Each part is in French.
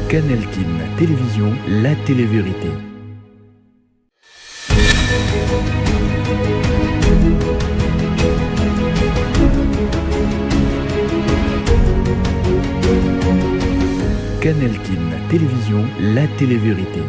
Canal Kin Télévision, la télé-vérité. Canal Kin Télévision, la télé-vérité.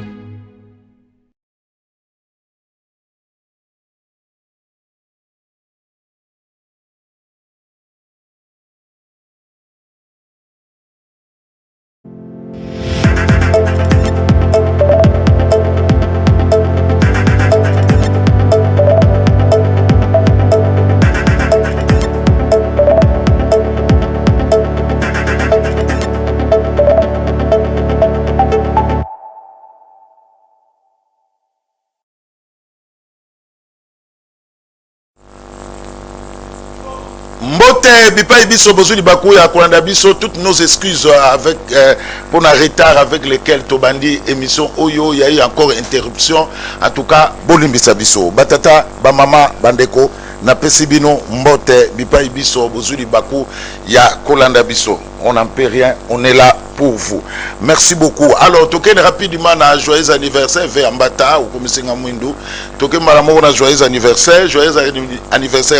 Mbote bipai biso bozuli bakou ya kolanda biso toutes nos excuses avec pour un retard avec lequel tobandi émission oyo, il y a eu encore interruption. En tout cas bolimbisa biso batata ba mama bandeko na pesibino mbote bipai biso bozuli bakou ya kolanda biso. On n'en peut rien, on est là pour vous. Merci beaucoup. Alors, token rapidement na joyeux anniversaire vers Ambata ou comme c'est Mwindu. Token malamo na joyeux anniversaire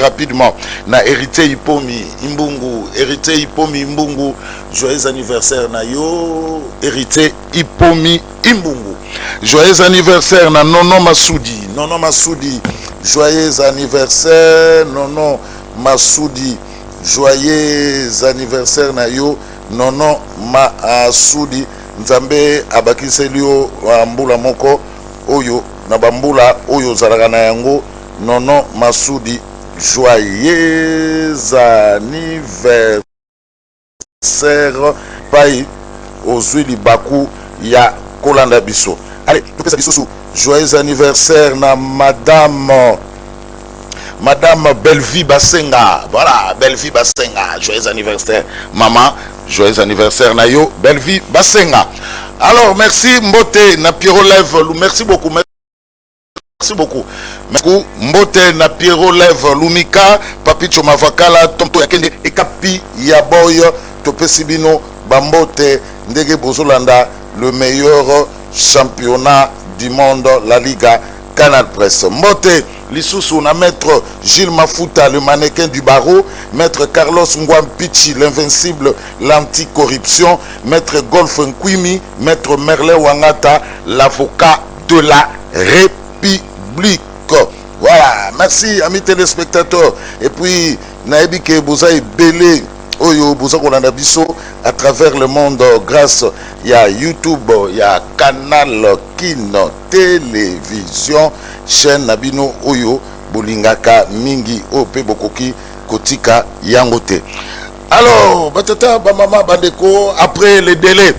rapidement na hérité Ipomi Imbungu, hérité Ipomi Imbungu, joyeux anniversaire na yo, hérité Ipomi Imbungu. Joyeux anniversaire na Nono Masoudi, Nono Masoudi. Joyeux anniversaire Nono Masoudi. Joyeux anniversaire na yo Nono Masoudi. Nzambe abakiselio wa mbula moko oyo na bambula oyo zalaka na yango Nono Masoudi. Joyeux anniversaire pai ozwili baku ya kolanda biso. Allez, topesa biso joyeux anniversaire na Madame Bellevie Basenga. Voilà, Bellevie Basenga. Joyeux anniversaire, maman. Joyeux anniversaire, Nayo. Bellevie Basenga. Alors, merci, Mbote, na Pierrot Lève. Merci beaucoup. Merci beaucoup. Merci, Mbote, na Pierrot Lève. Lumika, Papicho Mavakala, Tonto Yakende, Ekapi, Yaboy, Topesibino, Bambote, Ndege Bozolanda, le meilleur championnat du monde, la Liga Canal Presse. Mbote, Lissoussou, na maître Gilles Mafuta, le mannequin du barreau, maître Carlos Ngwampichi, l'invincible, l'anticorruption, maître Golf Nkwimi, maître Merlin Wangata, l'avocat de la République. Voilà, merci amis téléspectateurs. Et puis, Naebike Bouzaï Belé, Oyo Bouza Kolanda Biso, à travers le monde, grâce à YouTube, il y a Canal Kin Télévision, chaîne Nabino Oyo, Bolingaka Mingi, Ope Bokoki, Kotika Yangote. Alors, Batata, Bamama, Bandeko, après les délais,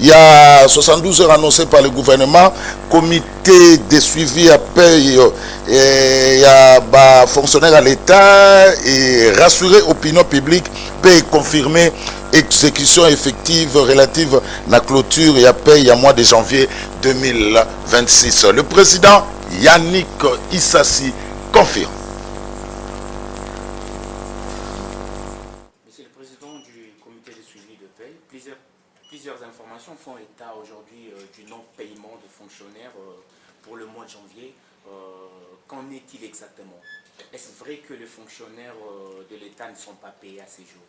il y a 72 heures annoncées par le gouvernement, comité de suivi à paye, il y a fonctionnaire à l'État et rassurer l'opinion publique, paye confirmer exécution effective relative à la clôture et à paye à mois de janvier 2026. Le président Yannick Issassi confirme. Monsieur le président du comité de suivi de paye, plusieurs informations font état aujourd'hui du non-paiement de fonctionnaires pour le mois de janvier. Qu'en est-il exactement? Est-ce vrai que les fonctionnaires de l'État ne sont pas payés à ces jours?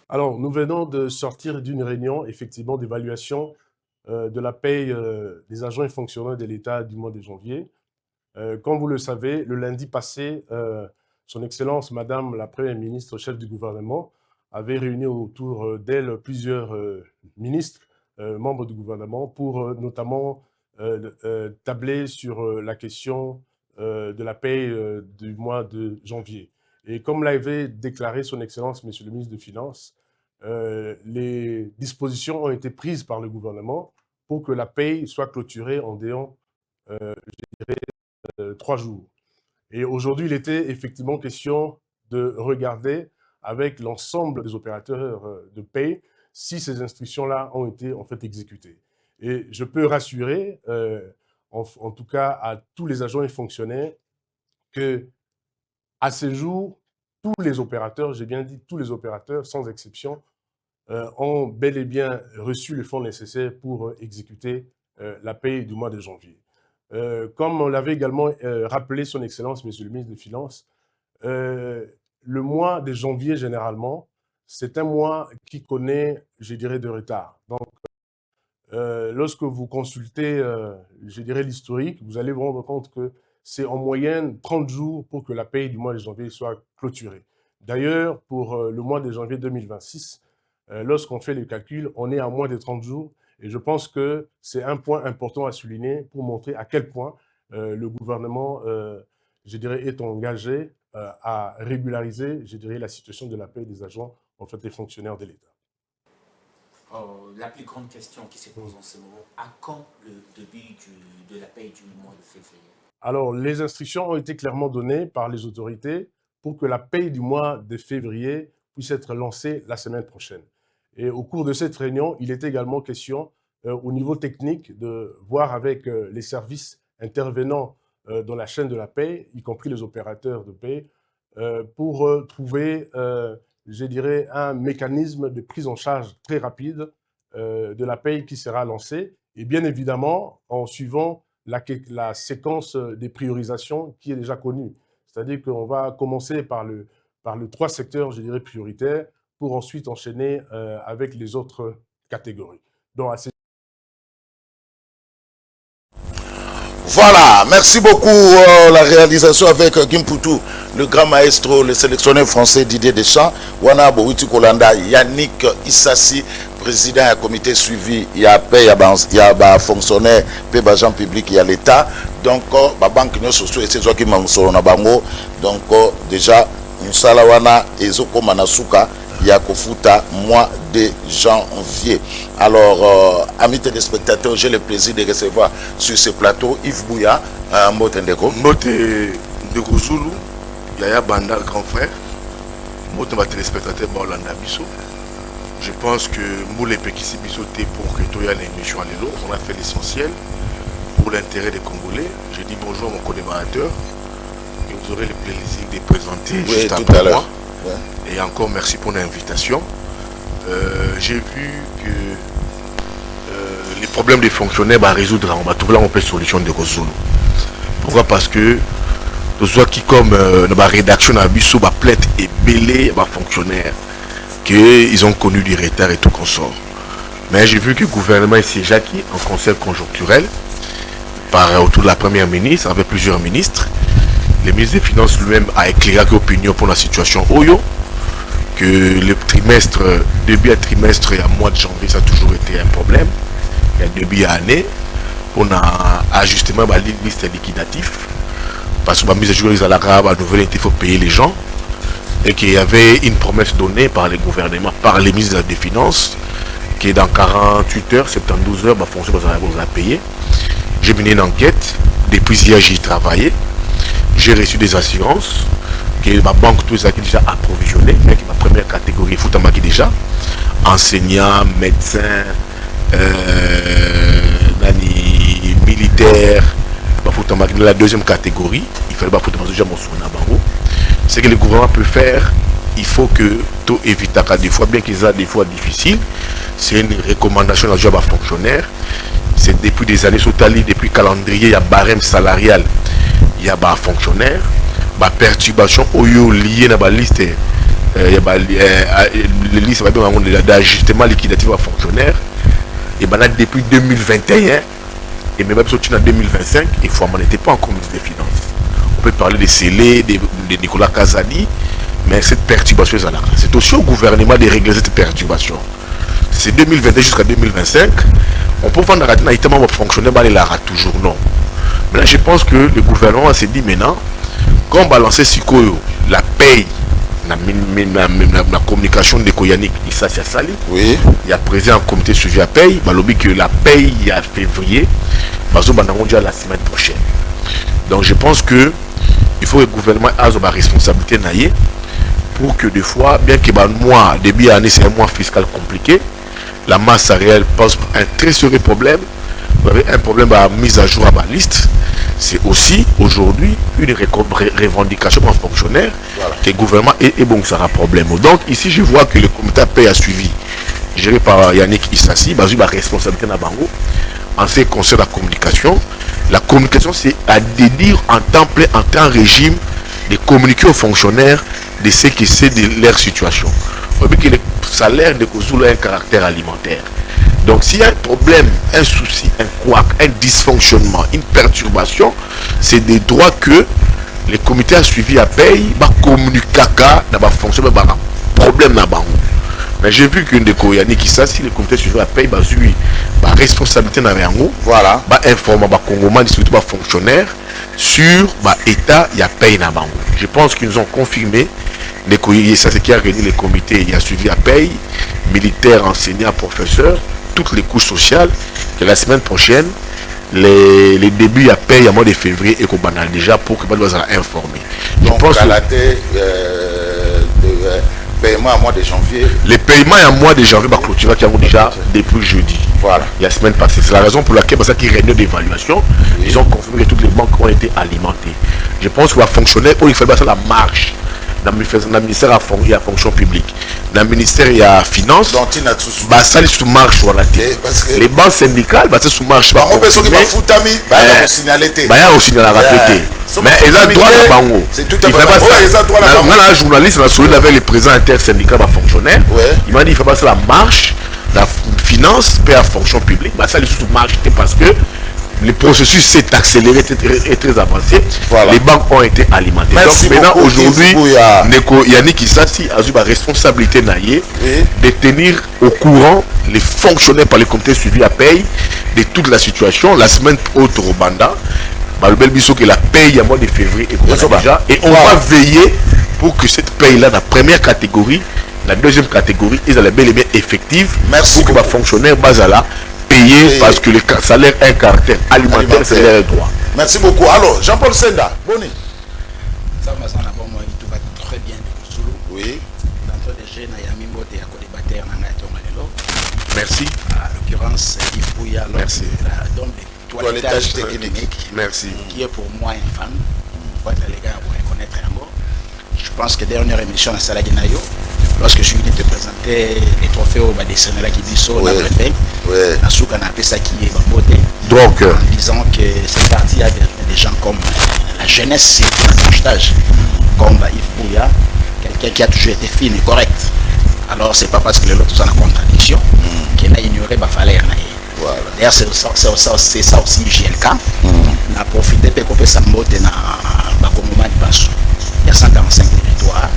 Alors, nous venons de sortir d'une réunion, effectivement, d'évaluation de la paye des agents et fonctionnaires de l'État du mois de janvier. Comme vous le savez, le lundi passé, Son Excellence, Madame la Première ministre, chef du gouvernement, avait réuni autour d'elle plusieurs ministres, membres du gouvernement, pour notamment tabler sur la question de la paye du mois de janvier. Et comme l'avait déclaré Son Excellence, Monsieur le ministre des Finances, les dispositions ont été prises par le gouvernement pour que la paye soit clôturée en délai, je dirais, 3 jours. Et aujourd'hui, il était effectivement question de regarder avec l'ensemble des opérateurs de paye si ces instructions-là ont été en fait exécutées. Et je peux rassurer, en tout cas à tous les agents et fonctionnaires, que à ce jour, tous les opérateurs, j'ai bien dit tous les opérateurs, sans exception, ont bel et bien reçu les fonds nécessaires pour exécuter la paye du mois de janvier. Comme on l'avait également rappelé son Excellence, Monsieur le ministre des Finances, le mois de janvier, généralement, c'est un mois qui connaît, je dirais, de retard. Donc, lorsque vous consultez, je dirais, l'historique, vous allez vous rendre compte que c'est en moyenne 30 jours pour que la paye du mois de janvier soit clôturée. D'ailleurs, pour le mois de janvier 2026, lorsqu'on fait les calculs, on est à moins de 30 jours. Et je pense que c'est un point important à souligner pour montrer à quel point le gouvernement, je dirais, est engagé à régulariser, je dirais, la situation de la paie des agents, en fait, des fonctionnaires de l'État. La plus grande question qui se pose en ce moment, à quand le début de la paie du mois de février? Alors, les instructions ont été clairement données par les autorités pour que la paie du mois de février puisse être lancée la semaine prochaine. Et au cours de cette réunion, il est également question, au niveau technique, de voir avec les services intervenants dans la chaîne de la paie, y compris les opérateurs de paie, pour trouver, je dirais, un mécanisme de prise en charge très rapide de la paie qui sera lancée. Et bien évidemment, en suivant la séquence des priorisations qui est déjà connue. C'est-à-dire qu'on va commencer par le 3 secteurs, je dirais, prioritaires, pour ensuite enchaîner avec les autres catégories. Donc, Voilà, merci beaucoup la réalisation avec Gimpoutou, le grand maestro, le sélectionneur français Didier Deschamps, Wana Bouiti Kolanda, Yannick Issassi, président du comité suivi, il y a des fonctionnaires, des agents publics, il y a l'État. Donc, la banque nous soutient et c'est ce qui m'a sur bango. Donc, déjà, une salawana et Zoko Manasuka. Yakofuta, mois de janvier. Alors, amis téléspectateurs, j'ai le plaisir de recevoir sur ce plateau Yves Bouya, Mbote Ndeko. Mbote Ndeko Zulu, Yaya Banda, grand frère. Mbote ma téléspectateur, Maolanda Bisso. Je pense que nous les Pekisi Bisso pour que tu aies l'émission à l'élo. On a fait l'essentiel pour l'intérêt des Congolais. Je dis bonjour à mon collaborateur et vous aurez le plaisir de présenter juste après moi. Ouais. Et encore merci pour l'invitation. J'ai vu que les problèmes des fonctionnaires va résoudre, on va trouver une solution de Rosolo. Pourquoi? Parce que nous sommes qui comme la rédaction à Bissou va plainte et belé va fonctionnaires qu'ils ont connu du retard et tout consort. Mais j'ai vu que le gouvernement est déjà qui en conseil conjoncturel par autour de la première ministre avec plusieurs ministres. Le ministre des Finances lui-même a éclairé l'opinion pour la situation Oyo, que le trimestre, début à trimestre et à mois de janvier, ça a toujours été un problème. Il y a début à année, on a ajustement la liste liquidative, parce que la mise à jour des alarabes, la nouvelle était il faut payer les gens, et qu'il y avait une promesse donnée par le gouvernement, par les ministres des Finances, que dans 48 heures, 72 heures, la fonction va payer. J'ai mené une enquête, depuis hier j'ai travaillé. J'ai reçu des assurances que ma banque tout ça qui déjà approvisionné, avec ma première catégorie Foutamaki déjà, enseignants, médecins, militaires, la deuxième catégorie, il fallait Foutamaki déjà mon soin à Bango. Ce que le gouvernement peut faire, il faut que tout évite à des fois, bien qu'ils aient des fois difficiles, c'est une recommandation à job à fonctionnaire. C'est depuis des années Sotali, depuis calendrier, il y a barème salarial. Il y a des fonctionnaires, des perturbations liées à la liste, il y a les listes d'ajustement liquidatif à fonctionnaires. Et maintenant, depuis 2021, et même en 2025, il faut n'était pas encore ministre des Finances. On peut parler des scellés, de Nicolas Kazali, mais cette perturbation est là. C'est aussi au gouvernement de régler cette perturbation. C'est 2021 jusqu'à 2025. On peut vendre la raté fonctionnaire, mais il la rate toujours non. Maintenant, je pense que le gouvernement s'est dit maintenant, quand on balance la paye, la communication de Koyanik, ça c'est sali. Oui. Il y a président un comité suivi à paye, il que la paye il y a février, la semaine prochaine. Donc je pense que il faut que le gouvernement ait sa responsabilité pour que des fois, bien que mois, début d'année, c'est un mois fiscal compliqué, la masse réelle pose un très sérieux problème. Vous avez un problème à mise à jour à ma liste. c'est aussi aujourd'hui une revendication pour un fonctionnaire que le gouvernement est bon, ça a un problème. Donc ici, je vois que le comité paix a suivi, géré par Yannick Issassi, basé la responsabilité dans Bango, en ce qui concerne la communication. La communication, c'est à dédire en temps plein, en temps régime, de communiquer aux fonctionnaires de ce qui c'est de leur situation. On veut que le salaire de Kozulu a un caractère alimentaire. Donc s'il y a un problème, un souci, un couac, un dysfonctionnement, une perturbation, c'est des droits que le comité a suivi à paye, va communiquer dans la fonction, dans le problème dans Bango. Mais j'ai vu qu'une de Yannick Issa, si le comité suivi à paye, la responsabilité dans Bango, voilà, va informer les Congolais, les fonctionnaires sur l'état, il y a paye dans Bango. Je pense qu'ils nous ont confirmé. Ça, c'est qui a réuni les comités, il y a suivi à paye, militaires, enseignants, professeurs, toutes les couches sociales, que la semaine prochaine, les débuts à paye à mois de février et qu'on banal déjà pour que nous soyons informés. Donc, je pense à la paiement à mois de janvier. Les paiements à mois de janvier, clôture qui ont déjà depuis jeudi. Voilà. La semaine passée. C'est la raison pour laquelle, parce qu'ils réunion d'évaluation, ils ont confirmé que toutes les banques ont été alimentées. Je pense que va fonctionner, il faut faire la marche. Dans le ministère de la fonction publique, dans le ministère de la finance, ça est sous marche. Les banques syndicales, ça sous marche. Mais ils ont droit à Bango. Un journaliste avec les présidents intersyndical fonctionnaires, il m'a dit qu'il faut passer la marche, la finance, et la fonction publique. Ça est sous marche parce que le processus s'est accéléré et très avancé. Voilà. Les banques ont été alimentées. Merci. Donc maintenant, aujourd'hui, Yannick Issassi a eu la responsabilité de tenir au courant les fonctionnaires par les comités suivis à paye de toute la situation. La semaine autre au Banda, le bel biseau que la paye à mois de février est déjà. Et on va veiller pour que cette paye-là, la première catégorie, la deuxième catégorie, est bel et bien effective. Merci pour que les fonctionnaires basala payé parce que le salaire a un caractère alimentaire, c'est leur droit. Merci beaucoup. Alors, Jean-Paul Senda, Boni. Ça va très bien. Oui. Merci. En l'occurrence, Yves Bouya, merci. Toilettage technique. Merci. Qui est pour moi une femme. Les gars, vous reconnaître encore. Je pense que dernière émission à Saladinayo, lorsque je suis venu te présenter les trophées au Badessenela qui dit sur la préfet, à Souka n'a pas ça qui est en beauté. Donc, en disant que c'est parti à des gens comme la jeunesse, c'est un hashtag, comme Yves Bouya, quelqu'un qui a toujours été fin et correct. Alors, c'est pas parce que l'autre est en contradiction qu'il a ignoré Bafalaire. Voilà. D'ailleurs, c'est ça aussi JLK. On a profité de couper sa mode dans Bakomoma de Basso. Il y a 145 territoires,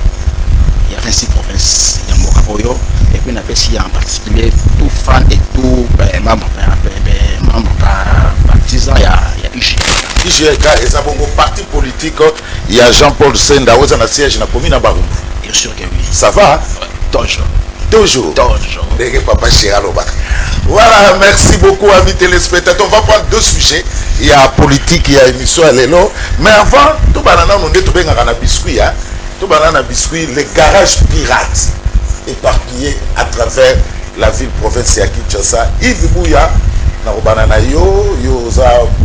il y a 26 provinces, il y a Moraboyo, et puis on a aussi en particulier tout fan et tout membre partisan, il y a IGLK. IGLK et ça, bon, parti politique, il y a Jean-Paul Senda, où on a siège dans la commune à Barumbu. Bien sûr que oui. Ça va? Toujours. Toujours. Papa Chiraloba. Voilà, merci beaucoup amis téléspectateurs. On va prendre deux sujets. Il y a politique, il y a émission à l'élo. Mais avant, tout banana nous dit tout bien à biscuit, tout banana biscuit, les garages pirates éparpillés à travers la ville province à Kinshasa. Yves Bouya, na banana yo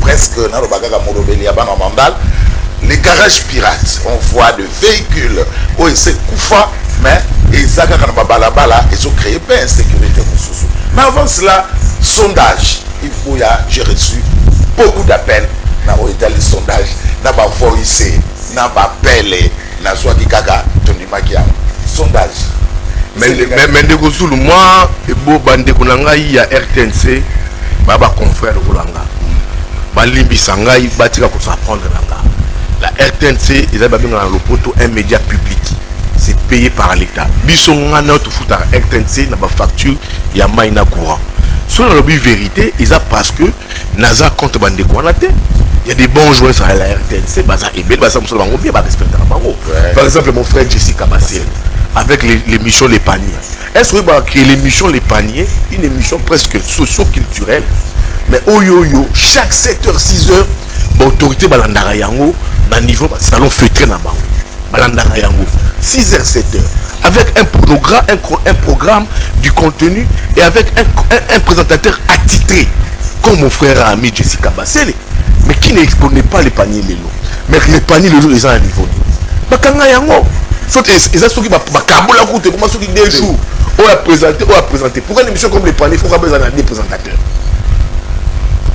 presque na bagaga molobeli ya bana mandal. Les garages pirates, on voit des véhicules où ils se couffent, mais ils ont créé pas d'insécurité. Mais avant cela, sondage. Yves Bouya, j'ai reçu beaucoup d'appels dans les sondages, dans ma voice, dans ma pelle, dans soit qui gaga, Tony Makia. Sondage. Mais de Kozulu, moi, et beau bande Konanga, il y a RTNC, Baba confrère de Kolanga. Balimbi Sangai, Batika pour s'apprendre là. La RTNC, ils ont dans le poteau un média public. C'est payé par l'État. Bisson a notre foot à RTNC, n'a pas facture, il y a maïna courant. Sur la vérité, ils ont parce que Naza compte bande de il y a des bons joueurs à la RTNC, Baza et Bel, Baza Moussa Bango, bien respecter la Bango. Par exemple, mon frère Jessica Bassel, avec l'émission Les Paniers. Est-ce que vous avez créé l'émission Les Paniers, une émission presque socio-culturelle, mais chaque 7h, 6h, l'autorité Balandara Yango, dans le niveau, salon feutré dans Bango. Balandara Yango, 6h, 7h, avec un programme du contenu et avec un présentateur attitré, comme mon frère ami Jessica Bassel. Mais Mais qui ne connaît pas les paniers Lelo? Mais les paniers Lelo, ils ont un niveau. Bakanga yango. Soit ils ont ceux qui bakabola koute, comment ceux qui des jours. On a présenté. Pourquoi une émission comme les paniers, il faut avoir besoin des présentateurs?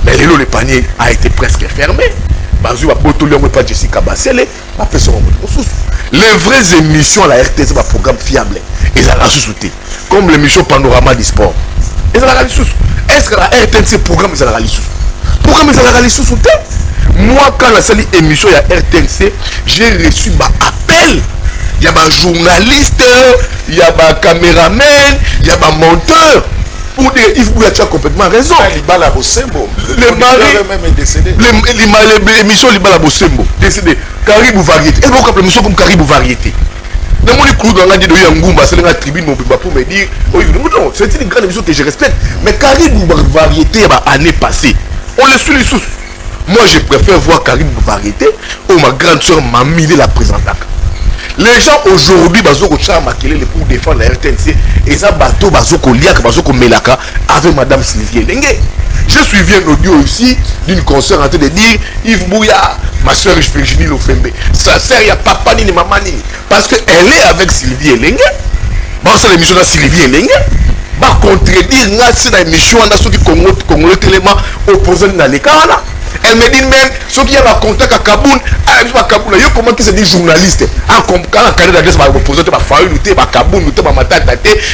Mais Lelo, le panier a été presque fermé. Bazou va botoler pas Jessica Bassele, pas personne. Les vraies émissions à la RTS, c'est un programme fiable. Ils ont la sous-souté. Comme l'émission Panorama du sport. Ils ont la sous. Est-ce que la RTNC programme ils ont la sous? Programme ils ont la sous-souté. Moi, quand la salle émission il y a RTNC, j'ai reçu ma appel. Il y a un journaliste, il y a un caméraman, il y a un monteur. Pour dire, il faut tu as complètement raison. Libala Bosembo. Le mari même est décédé. L'émission Libala Bosembo décédé. Caribou Variété. Est-ce qu'on appelle l'émission comme Caribou Variété? Dans mon éclou dans la dit de Yangumba, c'est la tribune pour me dire, non, c'est une grande émission que je respecte. Mais Caribou Variété, l'année passée, on le suit les sous. Moi, je préfère voir Caribou Variété où ma grande soeur m'a mis la présentatrice. Les gens aujourd'hui, pour défendre la RTNC, et ça, bateau, Melaka, avec Madame Sylvie Lengue. Je suivi un audio ici d'une concert en train de dire Yves Bouya, ma soeur Virginie Lofembe. Sa sœur, il n'y a papa ni maman ni. Parce qu'elle est avec Sylvie Lengue. C'est l'émission de Sylvie Lengue. Va contredire c'est l'émission de ceux qui Congolais tellement opposés dans les cas. Elle me dit même, ceux qui ont un contact à Kaboul, comment qui se dit journaliste? Quand un candidat d'adresse va opposer, va faire lutter, va Kaboul, lutter, va mater,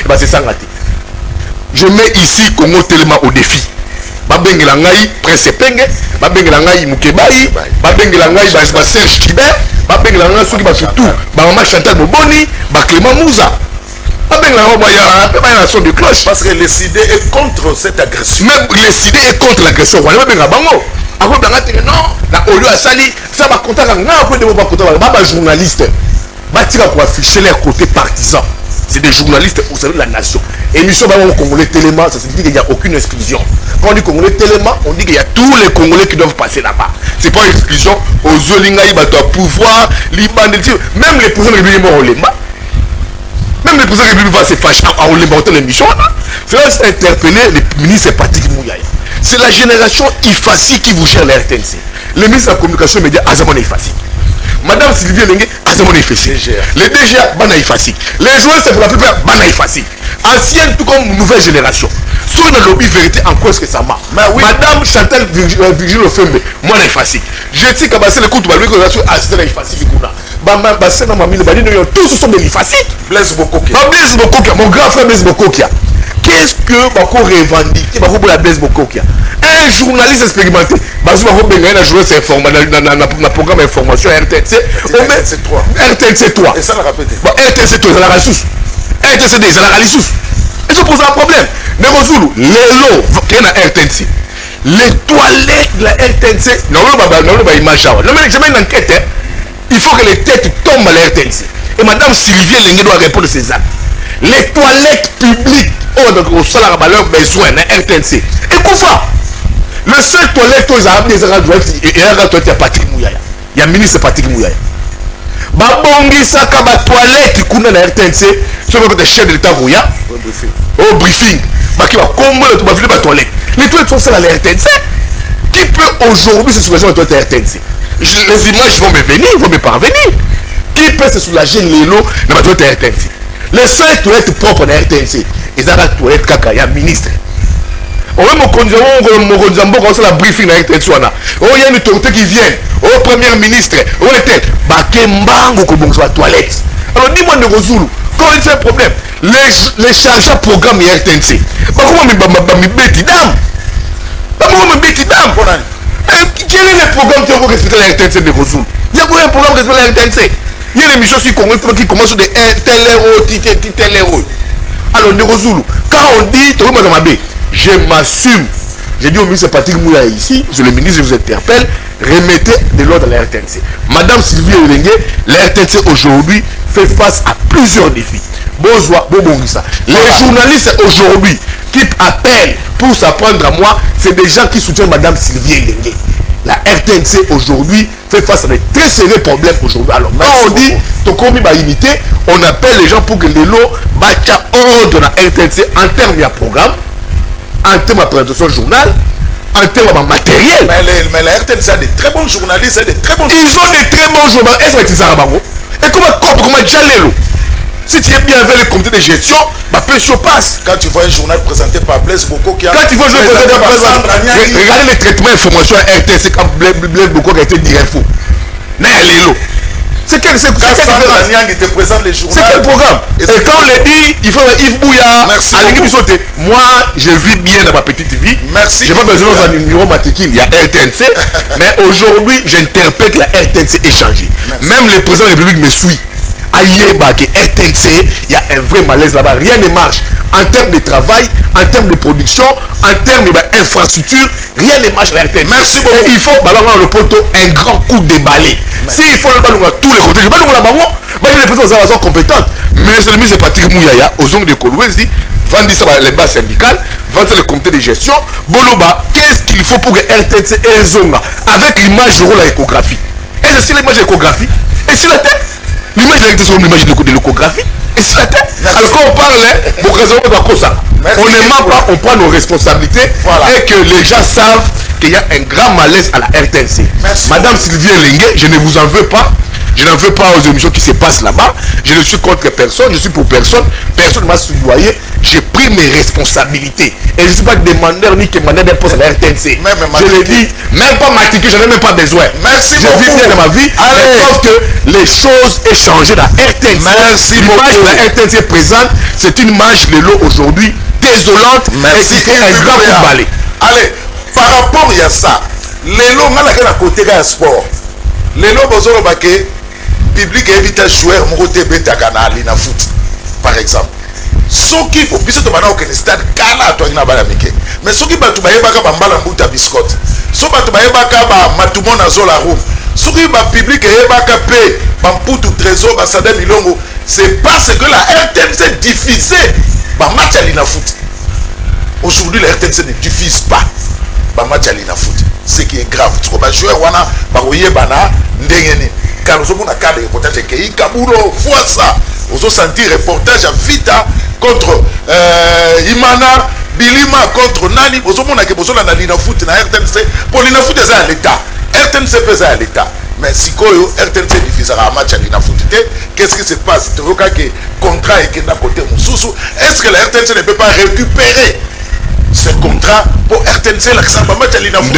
va se s'engager. Je mets ici Congo tellement au défi. Babengela ngai Prince Penge, babengela ngai Mukebai, babengela ngai ba Serge Kibert, babengela ngai ceux qui va surtout, ba maman Chantal Boboni, ba Clément Mouza. Babengela ngai ba ya son de cloche parce que les idées est contre cette agression. Même les idées est contre l'agression. On va babengela bango. Après non, na Olio Asali, ça va compter après de ba journaliste. Ba tira pour afficher leur côté partisan. C'est des journalistes au service de la nation. Émission au Congolais Téléma, ça signifie qu'il n'y a aucune exclusion. Quand on dit Congolais Téléma, on dit qu'il y a tous les Congolais qui doivent passer là-bas. C'est pas une exclusion aux Zolingaï, au pouvoir, Liban, même les présidents républicains vont au Lemba. Même les présidents républicains vont se fâcher en Lemba, dans l'émission. C'est là que c'est interpellé le ministre Patrick Mouyaya. C'est la génération IFACI qui vous gère la RTNC. Le ministre de la communication média, Azamone IFACI. Madame Sylvie Lengue, Azamone IFACI. Les DGA, Bana IFACI. Les joueurs, c'est pour la plupart, Bana IFACI. Ancienne, tout comme nouvelle génération. Sur le lobby vérité, en quoi est-ce que ça marche? Oui. Madame Chantal Virgile Ofembe, moi, IFACI. Je dis que c'est le coup de balou que je assisté à IFACI. Tous ce sont des IFACI. Blaise Bokokia. Blaise Bokokia, mon grand frère Blaise Bokokia. Qu'est-ce que Bako revendique pour la Blaise Bokokia? Un journaliste expérimenté. Bazou Bako Bengaï a joué ses informations dans le programme d'information RTNC. RTNC 3. RTNC 3. Et ça l'a répété. RTNC 3, ça l'a ressource. RTNC 2, ça l'a ressource. Et ça pose un problème. Nerozulu, les lots qui est dans RTNC. Les toilettes de la RTNC. Non, pas image. Non, mais j'ai une enquête. Il faut que les têtes tombent à la RTNC. Et Madame Sylvie Lengue doit répondre à ces actes. Les toilettes publiques au salaire à leur besoin dans RTNC. Et quoi? Le seul toilette où ils ont des toilettes, il y a un toilette, il y a Patrick Mouyaya. Il y a un ministre Patrick Mouyaya. Babongi Saka ba toilette qui est dans RTNC, c'est le chef de l'État Rouya. Au briefing. Qui va combattre la toilette. Les toilettes sont celles à la RTNC. Qui peut aujourd'hui se soulager dans la toilette RTNC? Les images vont me venir, vont me parvenir. Qui peut se soulager les lots dans la toilette RTNC? Les seules toilettes propres dans la RTNC, ils ont la toilette kaka, il y a un ministre. On va me la briefing dans la RTNC. Il y a une autorité qui vient. Au premier ministre, où est-elle? Bakembango comme la toilette. Alors dis-moi de Rozulu, quand il y a un problème, les chargés de programme RTNC, comment me bêti dame? Quel est le programme qui va respecter la RTNC de Rozulu? Il y a un programme qui respecte la RTNC. Il y a une émission qui commence de tel héros. Alors, Nerozulu, quand on dit, je m'assume. J'ai dit au ministre Patrick Mouyaya ici, je le ministre, je vous interpelle, remettez de l'ordre à la RTNC. Madame Sylvie Lengue, la RTNC aujourd'hui fait face à plusieurs défis. Les journalistes aujourd'hui qui appellent pour s'apprendre à moi, c'est des gens qui soutiennent Madame Sylvie Lengue. La RTNC aujourd'hui fait face à des très sérieux problèmes aujourd'hui. Alors, quand on dit Tokomi va imiter, on appelle les gens pour que les lots battent ordre de la RTNC en termes de programme, en termes de présentation journal, en termes de matériel. Mais la RTNC a de très bons journalistes et de très bons Ils ont de très bons journalistes. Est-ce que tu sais Bango? Et comment Jalelo? Si tu es bien avec le comité de gestion, ma pression passe. Quand tu vois un journal présenté par Blaise Boko qui a... Quand tu vois un journal présenté par Sandra, regardez les traitements d'information à RTNC quand Blaise Boko a été dit info. C'est quel présente les journaux. C'est quel programme? Et quand on le dit, il faut Yves Bouya. Merci. Moi, je vis bien dans ma petite vie. Merci. Je n'ai pas besoin d'un numéro matricule. Il y a RTNC. Mais aujourd'hui, j'interprète que la RTNC est changée. Même le président de la République me suit. Ayeba, que RTNC, il y a un vrai malaise là-bas. Rien ne marche. En termes de travail, en termes de production, en termes d'infrastructure, rien ne marche à la RTNC. Merci beaucoup. Et il faut, le poteau, un grand coup de balai. S'il faut le ballon à tous les côtés, je ne vais pas le ballon, les présidents sont compétentes. Mais le ministre Patrick Mouyaya, aux ongles de Kolouès, dit vendez ça les bases syndicales, vendez ça le comité de gestion. Boloba, qu'est-ce qu'il faut pour que RTNC ait Zonga avec l'image de l'échographie? Et c'est l'image de l'échographie. Et sur la tête, l'image de l'image de l'échographie. Et sur la tête. Alors quand on parle, on ne ment pas, on prend nos responsabilités. Voilà. Et que les gens savent qu'il y a un grand malaise à la RTNC. Merci. Madame Sylvie Lengue, je ne vous en veux pas. Je n'en veux pas aux émissions qui se passent là-bas. Je ne suis contre personne, je suis pour personne. Personne ne m'a soudoyé. J'ai pris mes responsabilités. Et je ne suis pas demandeur ni demandeur d'un poste à la RTNC. Je le dis, même pas matriculé, je n'en ai même pas besoin. Merci je vis bien dans ma vie. Sauf que les choses aient changé dans la RTNC. L'image de la RTNC présente, c'est une image de l'eau aujourd'hui désolante. Merci. Et c'est un grand coup de balai. Allez, par rapport à ça, les lots, on a la côté de sport. Les lots, on a public évite un joueur moté beta canal na foot par exemple soki pour biso to bana au stade kala to ina bala mike mais soki batu bayebaka bambala mbuta biscotte so batu bayebaka ba matumo na zola room soki ba public eyebaka pe bamputu trésor ba sada milongo c'est parce que la RTNC diffusait ba match à l'ina foot. Aujourd'hui la RTNC ne diffuse pas ba match à l'ina foot, ce qui est grave. Tu vois joueur wana ba oyebana ndengeni car nous avons un cas de reportage qui Kabulo voit ça. Vous avez senti reportage à Vita contre Imana, Bilima contre Nani. Vous avez besoin de l'ina foot na RTNC. Pour l'ina foot c'est à l'État. RTNC c'est à l'État. Mais si RTNC diffusera un match à l'ina foot, qu'est-ce qui se passe? Tu vois que contrat est d'un côté Moussoussou. Est-ce que la RTNC ne peut pas récupérer ce contrat pour RTNC l'accent pas match à l'ina foot?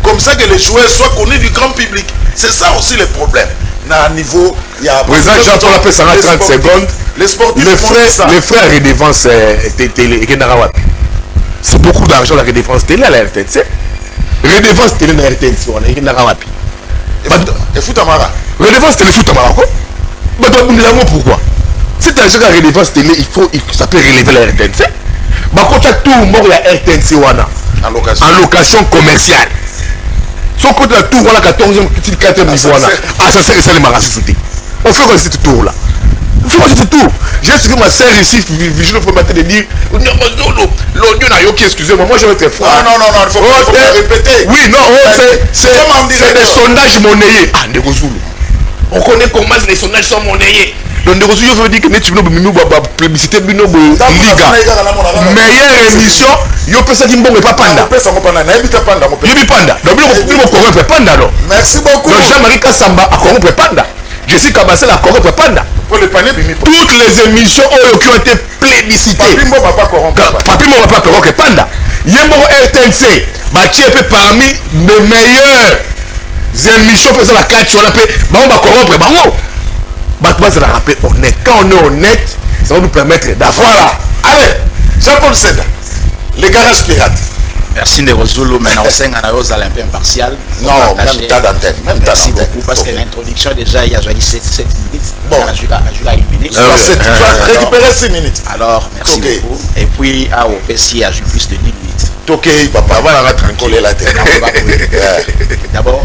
Comme ça que les joueurs soient connus du grand public. C'est ça aussi le problème. À niveau, il y a président Jean-Paul appelle ça 30 secondes. Les sportifs les frais à redevance télé, c'est beaucoup d'argent la redevance télé à la RTNC. Redevance télé à la RTNC, on est et foot amara. Redevance télé foot amara quoi? Pourquoi? Si tu as la redevance télé, ça peut relever la RTNC. Quand tu as tout le monde la RTNC en location commerciale. Son côté de tour, voilà 14e, 4e niveau. Assassin et Salim Marassi. On fait quoi ce tour là? On fait ce tour. J'ai suivi ma sœur ici, je ne peux pas te dire l'oignon n'a yoki, excusez-moi, moi je vais être franc. Non, il faut pas répéter. Oui, non, c'est des sondages monnayés. Ah, on connaît comment les sondages sont monnayés. Donc, je veux dire que tu veux publicité, Liga. Meilleure émission, yo pesa qui mbongo pas panda. Yobi panda. Donc, nous corrompre panda non. Merci beaucoup. Donc, Jean-Marie Kassamba a corrompre panda. Je suis Kabassé la corrompre panda. Toutes les émissions qui ont été plébiscitées. Papimo va pas corrompre. Papimo va pas corrompre panda. Yembo RTNC, Mathieu est parmi les meilleures émissions pour la carte sur la paix. On va corrompre bango. Ça rappelle honnête. Quand on est honnête, ça va nous permettre d'avoir. Voilà. Allez, Jean-Paul Seda, les garages pirates. Merci de Rosolo, maintenant on s'en a aux Olympiens impartial. Non, même tas d'antenne. Merci beaucoup parce que l'introduction déjà il y a 7 minutes. Bon, je vais éliminer. Tu vas récupérer 6 minutes. Alors, merci beaucoup. Et puis, à OPC, il y a plus de 10 minutes. Ok, papa, va la tranquille la tête. D'abord,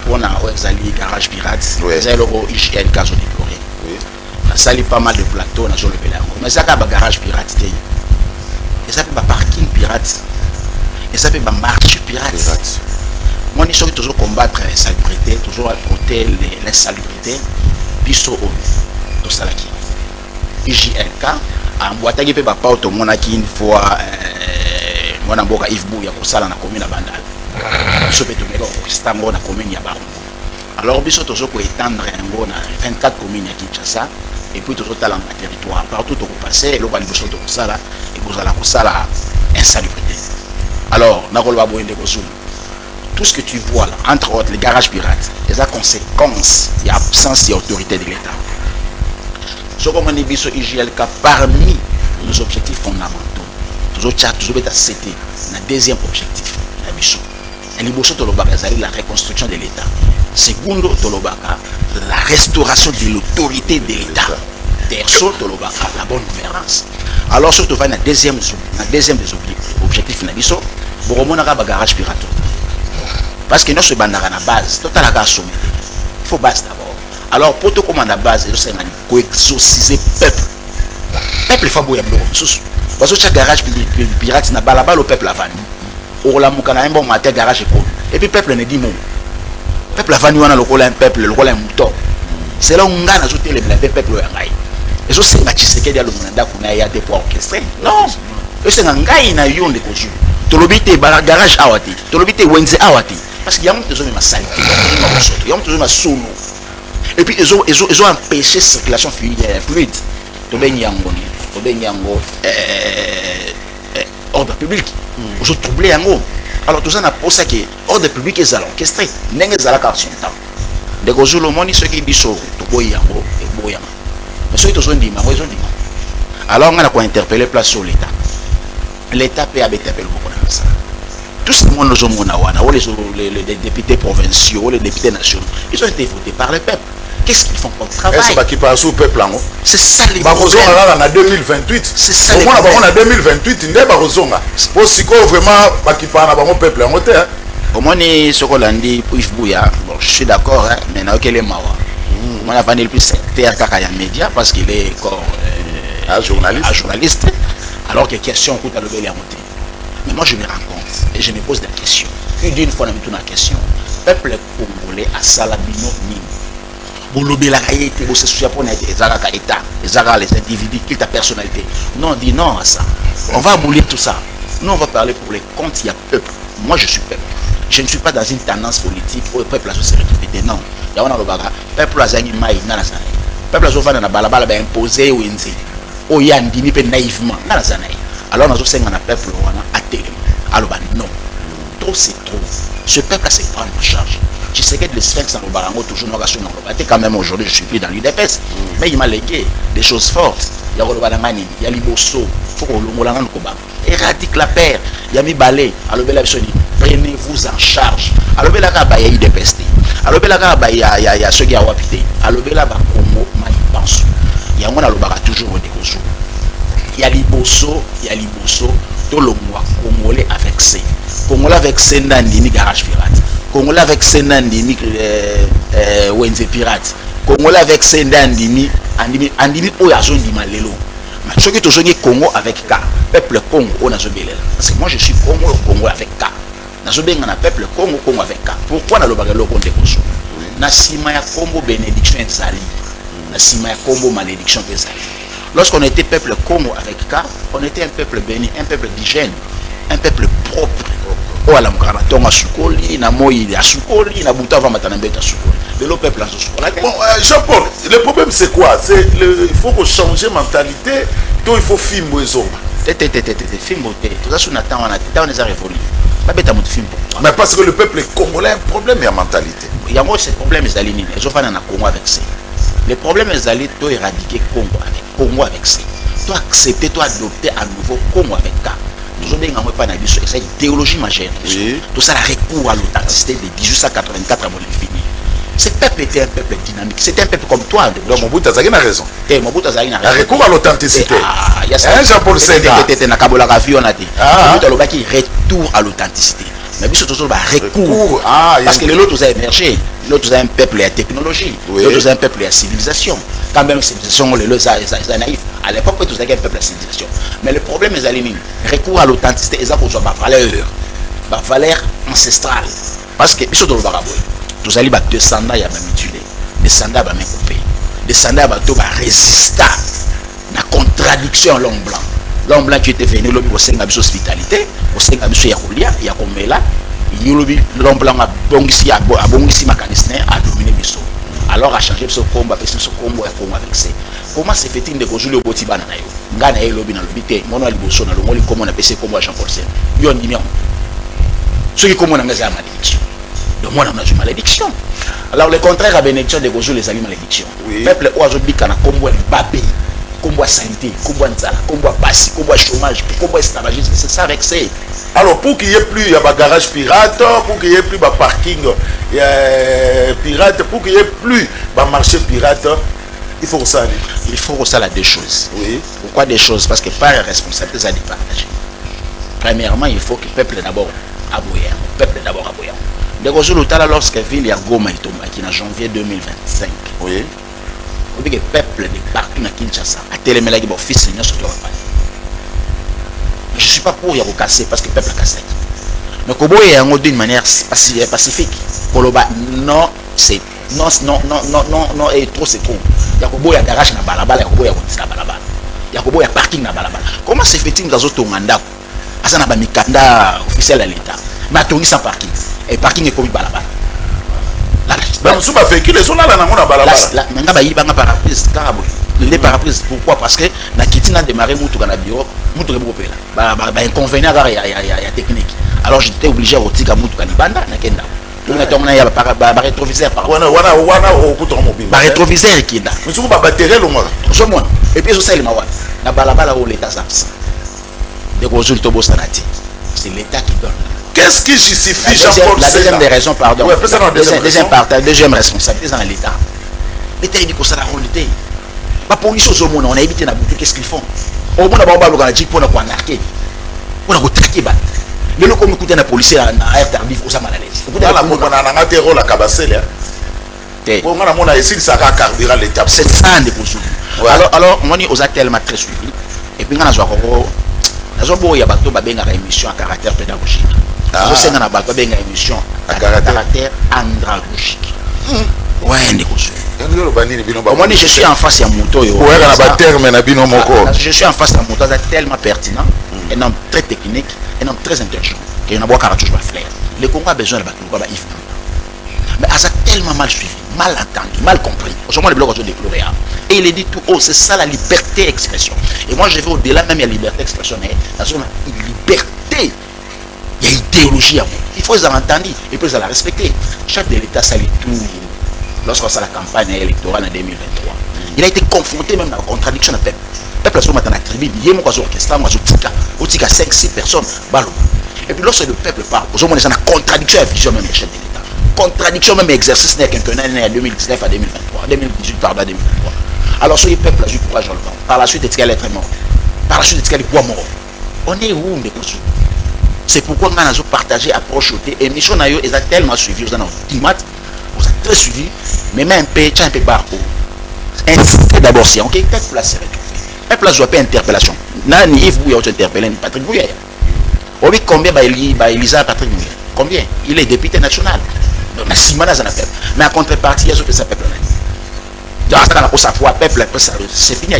on a Oexali Garage Pirate. Vous avez le IGN qui a déploré. Ça a pas mal de plateaux dans le Bélango. Mais ça a un garage pirate. Et ça fait un parking pirate. Et ça fait un marché pirate. Moi, je suis toujours combattre la salubrité, toujours apporter l'insalubrité. Biso au Salaki. IGNK. En boîte, il peut pas tout le monde qui une fois mwana mboka Yves Bouya kosala na commune ya Bandal biso pe tomeka kokista ngo na commune ya Barongo. Alors biso tozo ko étendre yango na 24 communes ya Kinshasa et puis tozo tala na territoire partout to passer lo bali biso to kosala et kozala kosala insalubrité. Alors nakoloba boyende kozulu tout ce que tu vois là, entre autres les garages pirates, les conséquences, il y a absence d'autorité de l'État. Ce qu'on a dit sur IGLK, parmi nos objectifs fondamentaux, toujours c'était le deuxième objectif, la reconstruction de l'État. Segundo, la restauration de l'autorité de l'État. Terceau, la bonne gouvernance. Alors, surtout, le deuxième des objectifs, c'est le garage pirate. Parce que nous sommes à la base, tout à la base, il faut base d'abord. Alors, pour tout comme à la base, il faut exorciser le peuple. Le peuple, il faut bouillir le peuple. Parce que chaque garage pirate, il n'y a pas là-bas, le peuple a vanné. Or, la mouka n'a pas bon matin, garage est connu. Et puis, le peuple ne dit non. Le peuple a vanné, on a le rôle d'un peuple, le rôle d'un mouton. C'est là où on a ajouté le peuple. Et ça, c'est un qui a le mandat qu'on a été pour orchestrer. Non. C'est un gars qui a eu un découvert. Tolobite garage awati, tolobite wenze awati. Parce qu'il y a toujours ma saleté, il y a toujours ma sono. Et puis ils ont empêché la circulation fluide. Ordre public. Ils ont troublé un mot. Alors tout ça n'a pas ça que ordre public est orchestré. N'est pas à la son temps. De gros le monde ceux qui disent to boyango et boyama. Mais ceux qui ont dit ils ont dit. Alors on a quoi interpeller place sur l'État. L'État peut habiter beaucoup de ça. Tout ce monde les députés provinciaux, les députés nationaux, ils ont été votés par le peuple. Qu'est-ce qu'ils font comme travail? Est-ce qu'ils passent au peuple? C'est ça les problèmes. En 2028. C'est ça les problèmes. En 2028, il n'y a pas de raison. Pour ce qu'on vraiment qui parle au peuple en hauteur. Au moins, ce qu'on a dit pour Yves Bouya, bon, je suis d'accord, mais il y a aucun mawa. On a vanné le plus sectaire qu'à les médias parce qu'il est encore journaliste. Alors que question coûte à lever les montées. Mais moi je me rends compte et je me pose des questions. Une fois on a une question. Peuple congolais à Salabino Nini. Bolobé la réalité, vous se souciez pour les États, les individus, qui ta personnalité. Non, on dit non à ça. On va bouler tout ça. Nous on va parler pour les comptes, il y a peuple. Moi je suis peuple. Je ne suis pas dans une tendance politique pour le peuple à se répéter. Non. Il y a un peuple à Zani Maï, Nanasanaï. Peuple à Zofana na balabala imposé ou inzi. Oh yandimi pe naïvement alors nous sommes un peuple à télé alors non trop c'est trop ce peuple se prend en charge je sais que le sphinx en barango toujours nous rassurons quand même aujourd'hui je suis plus dans l'UDPS mais il m'a légué des choses fortes il y a Robanamani il y a Liboso faut qu'on l'ongolanga koba éradique la paix il y a mi balé alors bela bisoni prenez-vous en charge alors bela ka ba ya UDPS alors bela ka ba ya ceux qui a wapité alors bela ba Congo mai pense il y a on a le baga toujours au décoso il y a Liboso tout le mois congolais avec C congolais avec C nandini garage pirate congolais avec C nandini wenze pirate congolais avec C nandini andini oyazo ndima lelo mais ceux qui toujours Congo avec K peuple Congo on a zobelela parce que moi je suis Congo avec K na zobenga na peuple Congo avec K pourquoi na le baga loko décoso na sima ya Congo bénédiction ezali na sima ya Congo malédiction ezali. Lorsqu'on était peuple Congo avec K, on était un peuple béni, un peuple d'hygiène, un peuple propre. Oh, la mkaraton a soukoli, na moï a soukoli, na bouta va matanambet a soukoli. De l'autre peuple a soukoli. Bon, Jean-Paul, le problème c'est quoi? Il faut changer mentalité, donc il faut filmer les hommes. Film, tout ça, on attend, on les a révolus. Pas bête à mon film. Mais parce que le peuple congolais a un problème de mentalité. Il y a moi, ce problème, c'est l'aligné. Les gens font un Congo avec ça. Les problèmes, c'est d'aller éradiquer Congo avec ça. Toi accepter, toi adopter à nouveau Congo avec K. Nous avons pas c'est une idéologie majeure. Tout ça, la recours à l'authenticité de 1884 à fini. Ce peuple était un peuple dynamique. C'était un peuple comme toi. Donc Mobutu a raison. Mobutu a raison. Recours à l'authenticité. Il y a ça. Jean-Paul Senga. Retour à l'authenticité. Mais bien sûr, toujours recours. Parce que l'autre a émergé. L'autre a un peuple et la technologie. L'autre a un peuple et la civilisation. Quand même, civilisation, les naïfs. À l'époque, tout ça un peuple et la civilisation. Mais le problème est aligné. Recours à l'authenticité, et ça pour ma valeur ancestrale. Parce que, bien sûr, dans le baraboy, tous allez battre descendants, il y a même mutilé. Descendants, il y a même coupé. Descendants, il y a résister à la contradiction à l'homme blanc. l'homme blanc qui était venu lobby au sein de hospitalité au sein de Yakulia Yakomela l'homme blanc a bongisi mécanicien a dominé biso alors a changé ce combat parce que ce combat est pour avec c'est comment c'est fait-il de conjuler au botiba na yo ngana e lobby na lobby te mono liboso na longoli comment on appelle ce combat Jean-Paul Sen yo ndimi ceux qui comment on a malédiction donc moi on a une malédiction alors le contraire à bénédiction de conjuler les aliments malédiction peuple aujourd'hui kana combo babé combo sanité, combo nzala, combo passi, combo chômage, combo esclavagisme, c'est ça avec ça. Alors pour qu'il n'y ait plus il y a un garage pirate, pour qu'il n'y ait plus un parking pirate, pour qu'il n'y ait plus un marché pirate, il faut ça. Il faut ça deux choses. Oui. Pourquoi des choses? Parce que par responsabilité à départager. Premièrement, il faut que le peuple d'abord aboyer. Le peuple d'abord aboyer. Lorsque la ville de Goma est tombée en janvier 2025. Oui. On dit que le peuple de partout dans Kinshasa a tellement dit que fils de sur je ne suis pas pour y casser parce que le peuple a cassé. Mais comment il y a d'une manière pacifique. Pour le bas, non, c'est non, et trop c'est trop. Il y a un garage dans balabala, il y a un balabala. Il y a un parking dans balabala. Comment c'est fait-il dans autres mandats? Ça n'a pas mis candidat officiel à l'État. Mais à sans parking. Et parking est comme balabala. Les paraprises, pourquoi? Parce que na Kitina a démarré Moutou na bureau, Moutou Rebopé là. Inconvénient il y a technique. Alors j'étais obligé à retirer Moutou Kanibanda na Kenda. On a tourné à la rétroviseur par rétroviseur qui est là. Mais vous batterie le moins. Et puis je sais le mawa. Na balabala où l'État s'absent. Des résultats bosanati. C'est l'État qui donne. Qu'est-ce qui justifie la deuxième des raisons, pardon. Ouais, deuxième responsabilité dans l'État. L'État dit que ça la réalité. La police aux hommes, on a évité la boutique, qu'est-ce qu'ils font? Au moins, on a dit qu'on a arnaqué. On a traqué. Mais le comme écouter la police à air tardif, on s'est mal à l'aise. On a un terreau la cabasselle. On a essayé de s'arrêter carburant l'État. C'est ça, des possibles. Alors, on est aux tellement très suivis. Et puis, on a il y a une émission à caractère pédagogique. Il y a une émission à caractère andragogique. Ouais, je suis en face à Mouto. Je suis en face à Mouto, c'est tellement pertinent, un homme très technique, un homme très intelligent, qui a un caractère flair. Le Congo a besoin de Yves. Mais il a tellement mal suivi, mal entendu, mal compris. Aujourd'hui, les blocs ont déploré. Et il est dit tout haut, c'est ça la liberté d'expression. Et moi, je vais au-delà même de la liberté d'expression. Mais la liberté, il y a idéologie à moi. Il faut les entendre, il faut les respecter. Chef de l'État salue tout. Lorsqu'on a la campagne électorale en 2023, il a été confronté même à la contradiction du peuple. Le peuple a été dans la tribune, il y a un orchestre, il y a 5-6 personnes. Et puis lorsque le peuple parle, aujourd'hui, on est en contradiction avec la vision même des chefs de l'État. Contradiction même exercice n'est qu'un 2019 à 2023, 2018 pardon à 2023. Alors ce peuple a eu courage dans le temps. Par la suite, est-ce qu'elle est mort? Par la suite, est-ce qu'elle est mort? On est où, les consul? C'est pourquoi on a partagé, approche, et mission n'a eu tellement suivi, vous en avez vous êtes très suivi, mais même un peu barreau. Incité d'abord si on peut placer un place où interpellation. Nani Yves Bouya interpellé Patrick Bouya. On dit combien Elisa Patrick Bouya? Combien? Il est député national. Mais en contrepartie, il y a ce que ça peuple. Dans sa foi, peuple, c'est fini.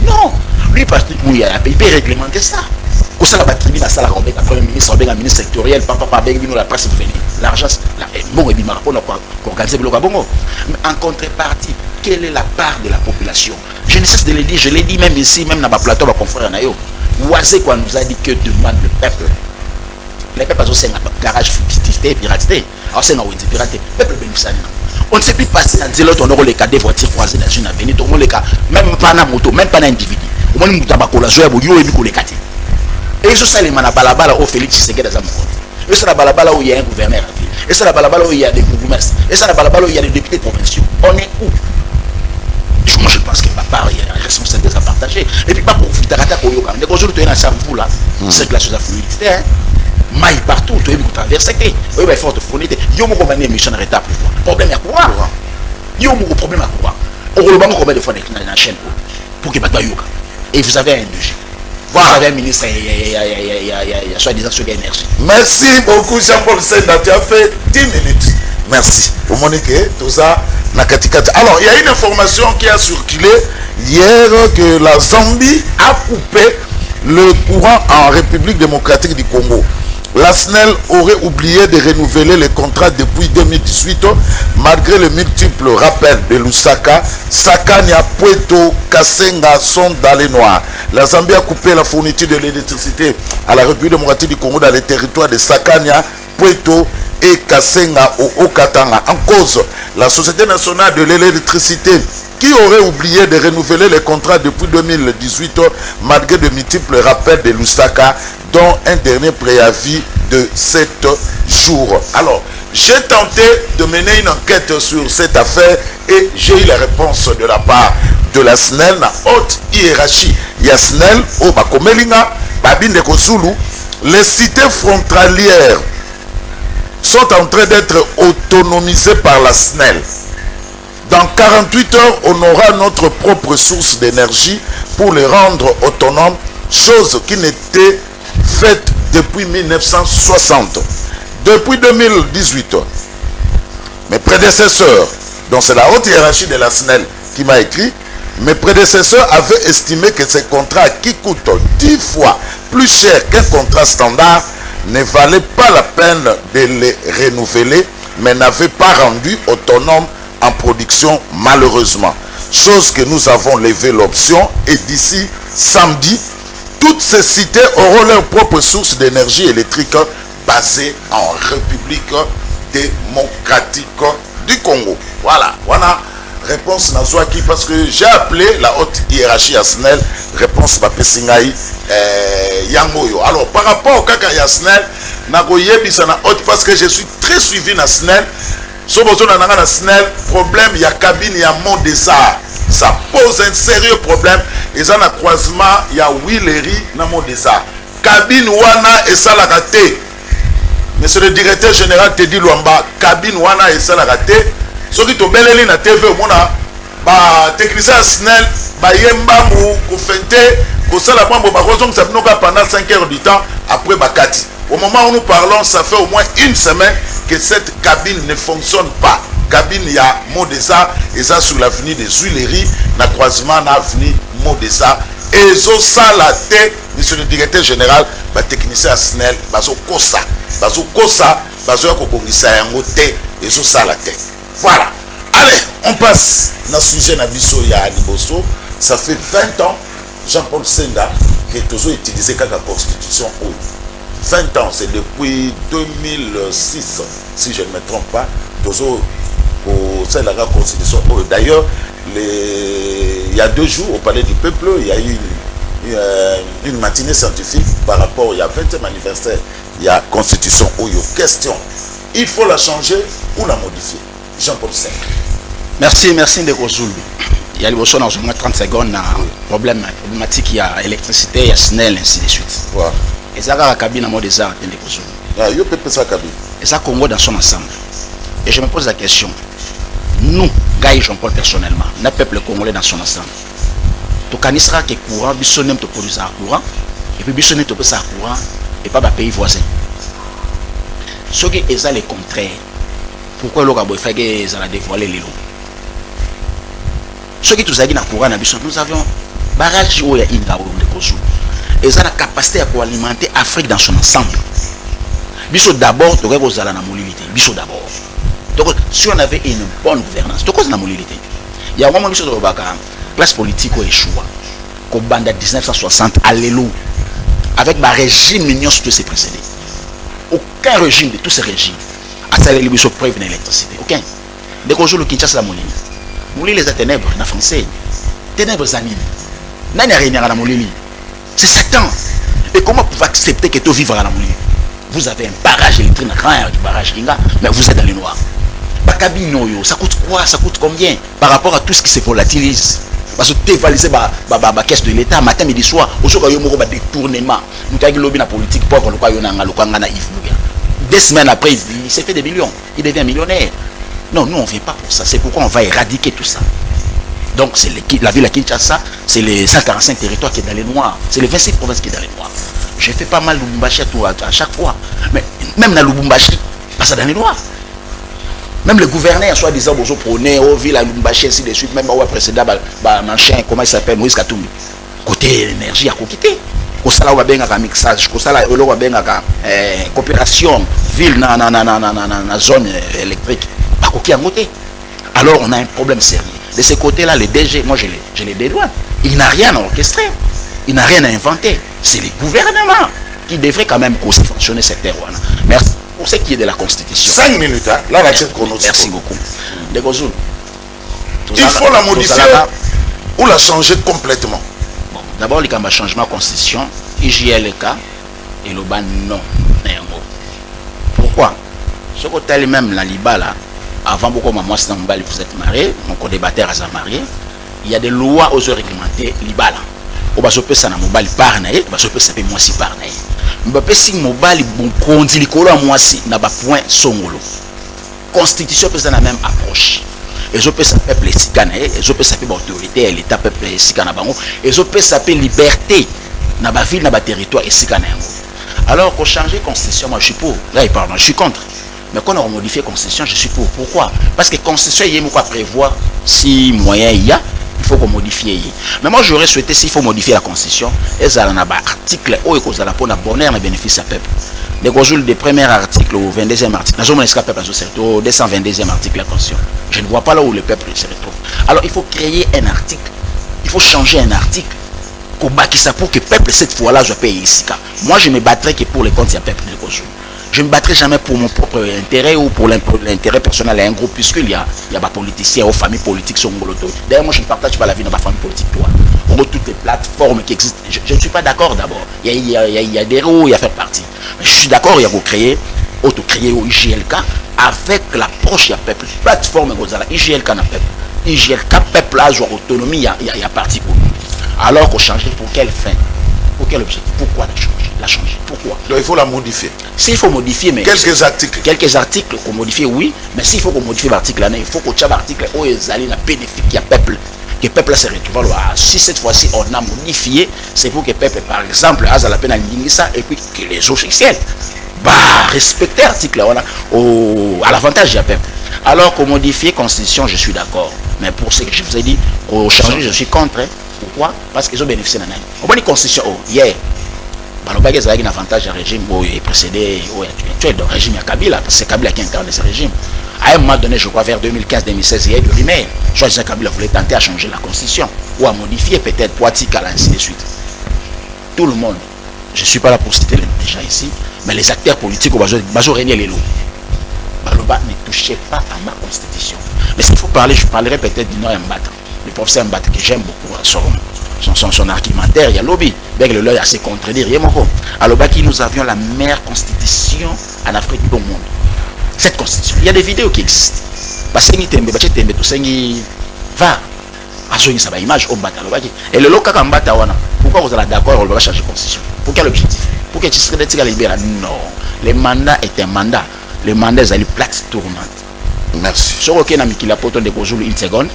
Non, lui Patrick Bouya, il peut réglementer ça. Pour ça, la batterie, la salle, avec la première ministre, avec la ministre sectorielle, papa, avec la presse, l'argent, bon, et bien, on a organisé le Gabongo. Mais en contrepartie, quelle est la part de la population? Je ne cesse de le dire, je l'ai dit même ici, même dans ma plateau, ma confrère Nayo. Oisé, quoi, nous a dit que demande le peuple. Les peuples ont un garage fictif et pirateté. Alors, c'est un piraté. Le peuple bénéficie. On ne sait plus passer dans zélo, on aura les cas des voitures croisées dans une avenue, on aura les cas, même pas dans moto, même pas dans individu. Au moins, nous avons la joie, nous avons les cas. Et ce sont les balabala où Félix Tshisekedi dans mon compte. Et c'est la balabala où il y a un gouverneur à ville. Et c'est la balabala où il y a des bourgmestres. Et c'est la balabala où il y a des députés provinciaux. On est où? Moi je pense que ma part, il y a la responsabilité à partager. Et puis pas pour profiter à pour yoga. Mais aujourd'hui, tu es dans sa vous là, c'est que la chose a fluidité. Maille partout, tu es pour traverser. Oui, il faut te fournir. Il y a un moment donné, mission arrêtable. Problème à quoi? Il y a un problème à quoi? On va le combien de fois dans la chaîne pour qu'il n'y ait pas de yoga. Et vous avez un 2G. Voilà. Vous avez un ministre, il y a soi-disant sur l'énergie. Merci beaucoup Jean-Paul Senda, tu as fait 10 minutes. Merci. Pour Monique, tout ça, Nakatikata. Alors, il y a une information qui a circulé hier que la Zambie a coupé le courant en République démocratique du Congo. La SNEL aurait oublié de renouveler les contrats depuis 2018 malgré les multiples rappels de Lusaka. Sakania, Puerto, Kasenga sont dans les noirs. La Zambie a coupé la fourniture de l'électricité à la République démocratique du Congo dans les territoires de Sakania, Puerto et Kasenga au Haut-Katanga. En cause, la Société nationale de l'électricité qui aurait oublié de renouveler les contrats depuis 2018 malgré de multiples rappels de Lusaka, dont un dernier préavis de 7 jours. Alors, j'ai tenté de mener une enquête sur cette affaire et j'ai eu la réponse de la part de la SNEL, la haute hiérarchie. Il y a SNEL, au Bakomelinga, Babine Kosulu. Les cités frontalières sont en train d'être autonomisées par la SNEL. Dans 48 heures, on aura notre propre source d'énergie pour les rendre autonomes, chose qui n'était faite depuis 1960. Depuis 2018, mes prédécesseurs, dont c'est la haute hiérarchie de la SNEL qui m'a écrit, mes prédécesseurs avaient estimé que ces contrats qui coûtent 10 fois plus cher qu'un contrat standard ne valaient pas la peine de les renouveler, mais n'avaient pas rendu autonomes en production malheureusement. Chose que nous avons levé l'option et d'ici samedi, toutes ces cités auront leur propre source d'énergie électrique basée en République démocratique du Congo. Voilà, voilà. Réponse Nazouaki parce que j'ai appelé la haute hiérarchie à SNEL. Réponse Bapesingaï Yangoyo. Alors par rapport au Kaka Yasnel, Nagoye Bisana haute parce que je suis très suivi na SNEL. Si vous avez un SNEL, problème, il y a cabine, il y a Mont des Arts. Ça pose un sérieux problème. Et ça, dans le croisement, il y a Willery dans Mont des Arts. Cabine Wana et ça la raté. Monsieur le directeur général te dit Luamba, cabine Wana et ça la raté. Ceux qui ont belé na TV, on a technicien SNEL, yemba mou, kofente, kosala mambo bakozong ça pendant 5 heures du temps après bakati. Au moment où nous parlons, ça fait au moins une semaine que cette cabine ne fonctionne pas. Cabine, il y a Modesa, et ça sur l'avenue des Huileries, na croisement na avenue Modesa. Et ça la tête, monsieur le directeur général, le technicien SNEL, bazo kosa, bazo kokongisa yango te, et ça la tête. Voilà. Allez, on passe dans le sujet na biso ya Liboso. Ça fait 20 ans, Jean-Paul Senga, qui est toujours utilisé comme la constitution haute. 20 ans, c'est depuis 2006, si je ne me trompe pas, toujours c'est la constitution. D'ailleurs, il y a 2 jours au Palais du Peuple, il y a eu une matinée scientifique par rapport, il y a 20e anniversaire, il y a constitution Oyo. Question, il faut la changer ou la modifier? Jean-Paul Senga. Merci Ndeko Zulu. Il y a le dans moins 30 secondes, problématique, il y a électricité, il y a SNEL, ainsi de suite. Voilà. Et ça, la cabine à mode des arts, Ndeko Zulu. Et ça, Congo dans son ensemble. Et je me pose la question, nous, Gaï Jean-Paul personnellement, le peuple congolais dans son ensemble, tu connaîtras que courant, bissonem te produit ça courant, et puis bissonem te produit ça courant, et pas dans pays voisin. Ce qui est le contraire, pourquoi l'on a fait que ça a dévoilé les lots? Ce qui nous a dit dans le courant, nous avions barrage où il y a une et ça a la capacité à alimenter l'Afrique dans son ensemble. Biso d'abord, tu aurais la mobilité. Biso d'abord. Donc, si on avait une bonne gouvernance, tu aurais la mobilité. Il y a un moment où la classe politique a échoué. Qu'au bande 1960, à l'élo, avec le régime mignon qui s'est précédé. Aucun régime de tous ces régimes a salé les biso preuve d'électricité. Aucun. Dès qu'on joue le Kinshasa, la moulini. Moulini les ténèbres, en français. Ténèbres anime. N'a rien à la moulini. C'est Satan. Et comment pouvez-vous accepter que tu vives à la moulini? Vous avez un barrage électrique, un grand barrage Kinga, mais vous êtes dans les noirs. Ça coûte quoi? Ça coûte combien? Par rapport à tout ce qui se volatilise. Parce que tu dévalises la caisse de l'État, matin, midi, soir. Aujourd'hui, il y a un détournement. Nous avons lobby la politique pauvre, 2 semaines après, il s'est fait des millions. Il devient millionnaire. Non, nous, on ne vient pas pour ça. C'est pourquoi on va éradiquer tout ça. Donc, c'est la ville à Kinshasa, c'est les 145 territoires qui sont dans les noirs. C'est les 26 provinces qui sont dans les noirs. J'ai fait pas mal de Lubumbashi à chaque fois. Mais même dans Lubumbashi, pas ça dans les noirs. Même le gouverneur, soi-disant, vous prenez au ville à Lubumbashi, ainsi de suite, même au précédent, machin, comment il s'appelle, Moïse Katumbi. Côté énergie, à quitter. kosala oyo babengaka mixage, kosala eloko babengaka coopération ville na zone électrique bakoki yango te. Alors on a un problème sérieux. De ce côté-là, le DG, moi je les dédouane. Il n'a rien à orchestrer, il n'a rien à inventer. C'est le gouvernement qui devrait quand même fonctionner cette terre. Merci. Pour ce qui est de la Constitution. 5 minutes, hein? Là, merci beaucoup. Il faut la modifier ou la changer complètement. Bon, d'abord, il y a un changement de Constitution, IJLK et le ban non. Pourquoi? Ce côté même la Libala, avant beaucoup de moi, vous êtes marié, mon co-débatteur est marié, il y a des lois aux réglementer Libala. On va se faire ça dans mobile par naïe, on va se faire ça moi si par naïe. Mais si mobile bon conduit le colo moi si n'a pas point songolo. Constitution peut la même approche. Et je peux s'appeler peuple sikanae, et je peux s'appeler autorité, l'État peuple sikanabango, et je peux s'appeler liberté dans ma ville, dans ma territoire et sikanae. Alors qu'on change la constitution, moi je suis pour. Là, pardon, je suis contre. Mais quand on modifie la constitution, je suis pour. Pourquoi? Parce que la constitution, il y a quoi prévoir si moyen il y a. Il faut qu'on modifie. Mais moi, j'aurais souhaité, s'il faut modifier la constitution, et ça en a un article où il y a un bonheur et bénéfice à peuple. Les conjuls des premiers articles au 22e article, au 222e article de la constitution. Je ne vois pas là où le peuple se retrouve. Alors, il faut créer un article. Il faut changer un article pour que le peuple, cette fois-là, soit payé ici. Moi, je me battrai que pour les comptes du peuple de conjuls. Je ne me battrai jamais pour mon propre intérêt ou pour l'intérêt personnel à un groupe, puisqu'il y a des politiciens ou familles politiques sur Moloto. D'ailleurs, moi, je ne partage pas la vie de ma famille politique. On voit toutes les plateformes qui existent. Je ne suis pas d'accord d'abord. Il y a des roues, il y a faire partie. Mais je suis d'accord, il y a créer au IJLK avec l'approche du peuple. Plateforme, IJLK n'a peuple. IJLK, peuple, a autonomie, il y a parti pour nous. Alors qu'on change pour quelle fin? Pour quel objectif? Pourquoi la changer? Pourquoi? Donc il faut la modifier. S'il faut modifier, mais... Quelques articles. Quelques articles qu'on modifie, oui. Mais s'il faut qu'on modifie l'article, il faut qu'on change l'article où ils allaient la bénéfique à peuple. Que le peuple se retrouve. Si cette fois-ci on a modifié, c'est pour que le peuple, par exemple, a la peine à ligner ça et puis que les officiels respecter l'article à l'avantage du peuple. Alors qu'on modifie la constitution, je suis d'accord. Mais pour ce que je vous ai dit, au changer, je suis contre. Pourquoi? Parce qu'ils ont bénéficié d'un an. On va dire constitution, hier, il y a un avantage du régime qui est précédé, actuel, le régime à Kabila, parce que c'est Kabila qui incarne ce régime. À un moment donné, je crois vers 2015-2016, il y a eu de rumeurs. Je crois que Kabila voulait tenter à changer la constitution ou à modifier peut-être Poitikala, ainsi de suite. Tout le monde, je ne suis pas là pour citer les gens ici, mais les acteurs politiques, ils ont régné les lots. Baloba ne touchez pas à ma constitution. Mais s'il faut parler, je parlerai peut-être du Noël Mbata, le professeur Mbata que j'aime beaucoup, son argumentaire, il y a lobby, bien que le lobby a assez contredire, alors nous avions la meilleure constitution en Afrique du monde. Cette constitution, il y a des vidéos qui existent. Parce que et le local pourquoi vous êtes d'accord, on va changer de constitution? Pour quel objectif? Pour que tu serais libéré? Non. Le mandat est un mandat. Le mandat est une plate tournante. Merci. Sur lequel on a mis la pote de Gozoul une seconde.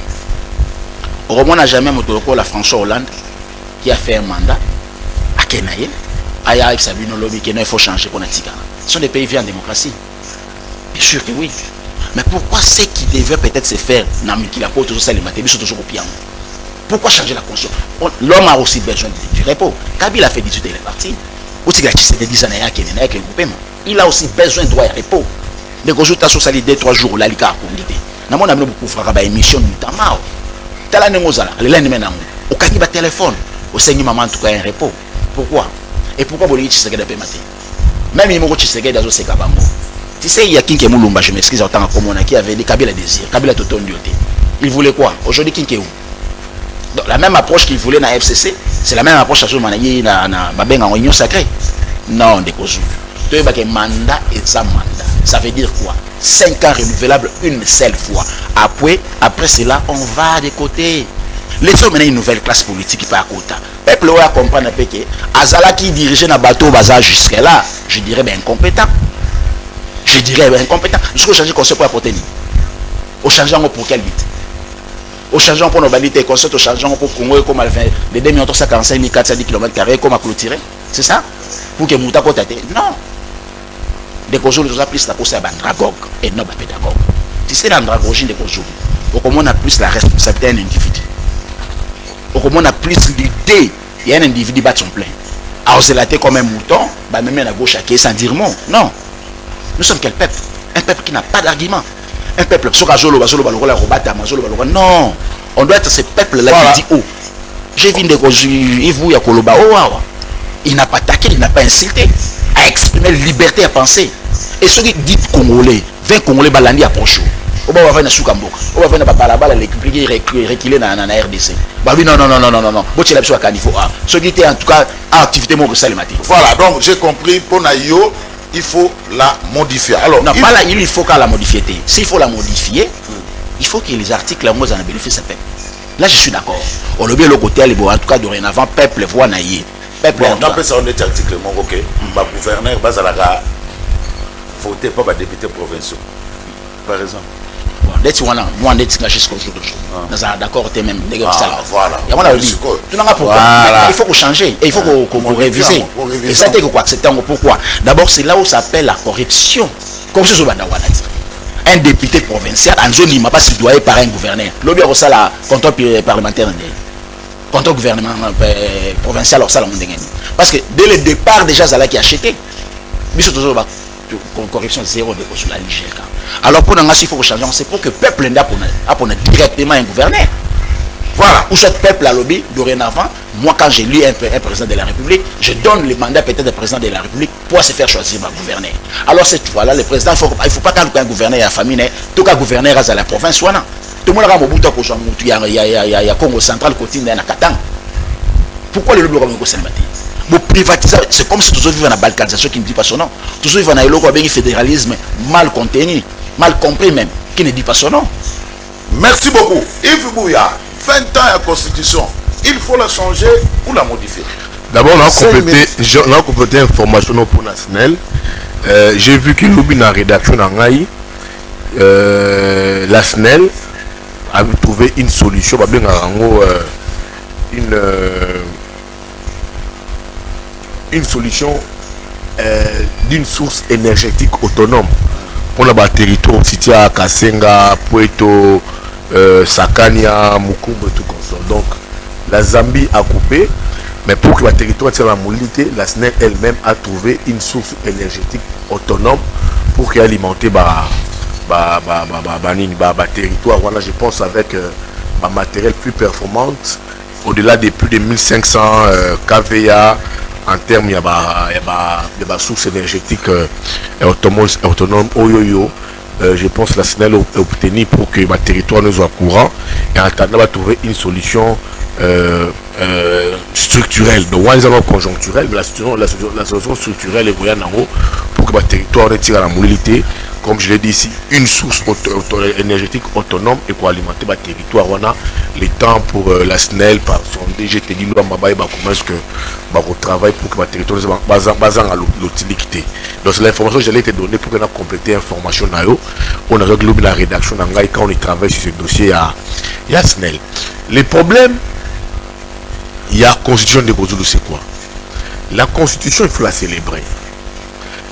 Au Roman n'a jamais montré la François Hollande qui a fait un mandat à Kenaïl. Aya avec Sabino Lobby, il faut changer pour Natika. Ce sont des pays vivant en démocratie. Bien sûr que oui. Mais pourquoi ce qui devait peut-être se faire dans la pote de les matériaux sont toujours au piano? Pourquoi changer la constitution? L'homme a aussi besoin du repos. Kabila a fait 18 ans, il est parti. Il a aussi besoin de droit à repos. Les jours, tu as socialisé 2-3 jours, là, il y a un peu de beaucoup de émissions, notamment. Tu as le lendemain, au cas téléphone, au Seigneur maman, en tout cas, un repos. Pourquoi? Et pourquoi vous voulez que tu matin? Même il y a des gens tu sais, il y a Kinke Moulumba, je m'excuse en tant que commun, qui avait dit Kabila désir, Kabila tout en duoté. Il voulait quoi? Aujourd'hui, Kinke où? Donc, la même approche qu'il voulait dans la FCC, c'est la même approche à en union sacrée. Non, des causes. Tu vois que mandat et ça mandat. Ça veut dire quoi? 5 ans renouvelables une seule fois. Après cela, on va de côté. Les hommes ont une nouvelle classe politique qui part à côté. Le peuple va comprendre que Azala qui dirigeait un bateau bazar jusqu'à là, je dirais bien incompétent. Je dirais bien incompétent. Jusqu'au changer conseil pour apporter. Au changeant pour quel but? Au changeant pour nos bandites, au changeant pour Congo, comme les 2 410 km, comme à clôturer. C'est ça? Pour que Mouta Kotate. Non. Des causes, nous avons plus la posée à Bandragog et non à pédagogue. Si c'est l'andragogie des causes, on a plus la responsabilité d'un individu. On a plus l'idée, il y a un individu qui bat son plein. à oselater comme un mouton, bah même à gauche à qui sans dire mot. Non. Nous sommes quel peuple? Un peuple qui n'a pas d'argument. Un peuple, non. On doit être ce peuple-là qui dit oh. J'ai vu des choses, il n'a pas attaqué, il n'a pas insulté, a exprimé liberté à penser. Et ceux qui disent Congolais, 20 Congolais balandi à Procho. On va venir à Soukamboka, on va venir à Balabala, reculer dans la RDC. Bah oui, non. Bon, tu l'as besoin à Canifo. Ceux qui étaient en tout cas à activité, mon ça le matin. Voilà, donc j'ai compris, pour Naïo, il faut la modifier. Alors, non, pas là, il faut qu'à la modifier. S'il faut la modifier, il faut que les articles, là, moi, en bénéficie ça peuple. Là, je suis d'accord. On le bien le côté, en tout cas, dorénavant, peuple voit Naïe. Peuple, bon, on appelle ça un article, mon ok. Ma gouverneur, Bazalaga, voté par les députés provinciaux. Par exemple. Bon, d'être moi, on est jusqu'au jour d'aujourd'hui. Nous sommes d'accord, tu es même voilà. Il faut qu'on change et il faut qu'on révise. Et ça, c'est quoi accepter. Pourquoi? D'abord, c'est là où ça s'appelle la corruption. Corruption, un député provincial, en zone, il m'a pas citoyen par un gouverneur. L'objet de ça, la contrôle parlementaire, contrôle gouvernement provincial, ça, parce que dès le départ, déjà, ça qui a acheté. Mais surtout, corruption zéro de sur la Niger. Alors pour nous, il faut changer, c'est pour que le peuple ait directement un gouverneur. Voilà, où ce peuple a lobby, dorénavant, moi quand j'ai lu un président de la République, je donne le mandat peut-être du président de la République pour se faire choisir ma gouverneur. Alors cette fois-là, le président, il ne faut pas qu'un gouverneur à la famille, tout cas gouverneur à la province, soit non. Tout le monde a Mobutu, il y a Congo central, côté de Nakatang. Pourquoi le lobby au Sénégal? C'est comme si tous vivent dans la balkanisation qui ne dit pas son nom. Tous vivent dans le fédéralisme mal contenu, mal compris même, qui ne dit pas son nom. Merci beaucoup. Yves Bouya, 20 ans à la Constitution, il faut la changer ou la modifier? D'abord, on a complété l'information pour la SNEL. J'ai vu qu'il y a une rédaction en Haï. La SNEL a trouvé une solution, une solution d'une source énergétique autonome pour le territoire situé à Kasenga, Puerto, Sakania, Mukumbu et tout comme ça. Donc la Zambie a coupé, mais pour que le territoire tire la mobilité, la SNEL elle-même a trouvé une source énergétique autonome pour alimenter territoire. Voilà, je pense avec un matériel plus performant, au-delà de plus de 1500 kVA. En termes, il y a des sources énergétiques autonomes. Je pense que la SNEL est obtenue pour que le territoire ne soit courant. Et en attendant, on va trouver une solution structurelle. Donc, on est conjoncturelle, mais la solution structurelle est pour que le territoire ne tire à la mobilité. Comme je l'ai dit ici, une source énergétique autonome et pour alimenter le territoire. On a le temps pour la SNEL, par son DG, comment est-ce que on travaille pour que le territoire soit basé à l'utilité. Donc c'est l'information que j'allais te donner pour qu'on a complété l'information. On a réglé la rédaction quand on travaille sur ce dossier à SNEL. Les problèmes, il y a la constitution de Gozoulou, c'est quoi? La constitution, il faut la célébrer.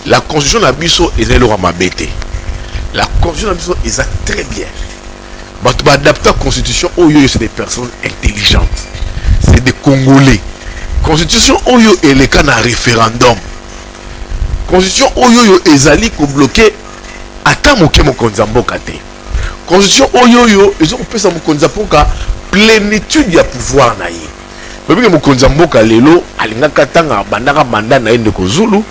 La constitution de Bisso est mabete. La constitution de Bisso est très bien. Mais tu vas adapter la constitution, c'est des personnes intelligentes. C'est des Congolais. Constitution Oyo est le cas d'un référendum. Constitution Oyo est allé bloquer à Tamoke Mokonzamboka. Constitution Oyo ils ont fait ça Mokonzamboka plénitude du pouvoir naïe. Parce que Mokonzamboka lelo alinga katanga bandaka mandat na ende Kozulu.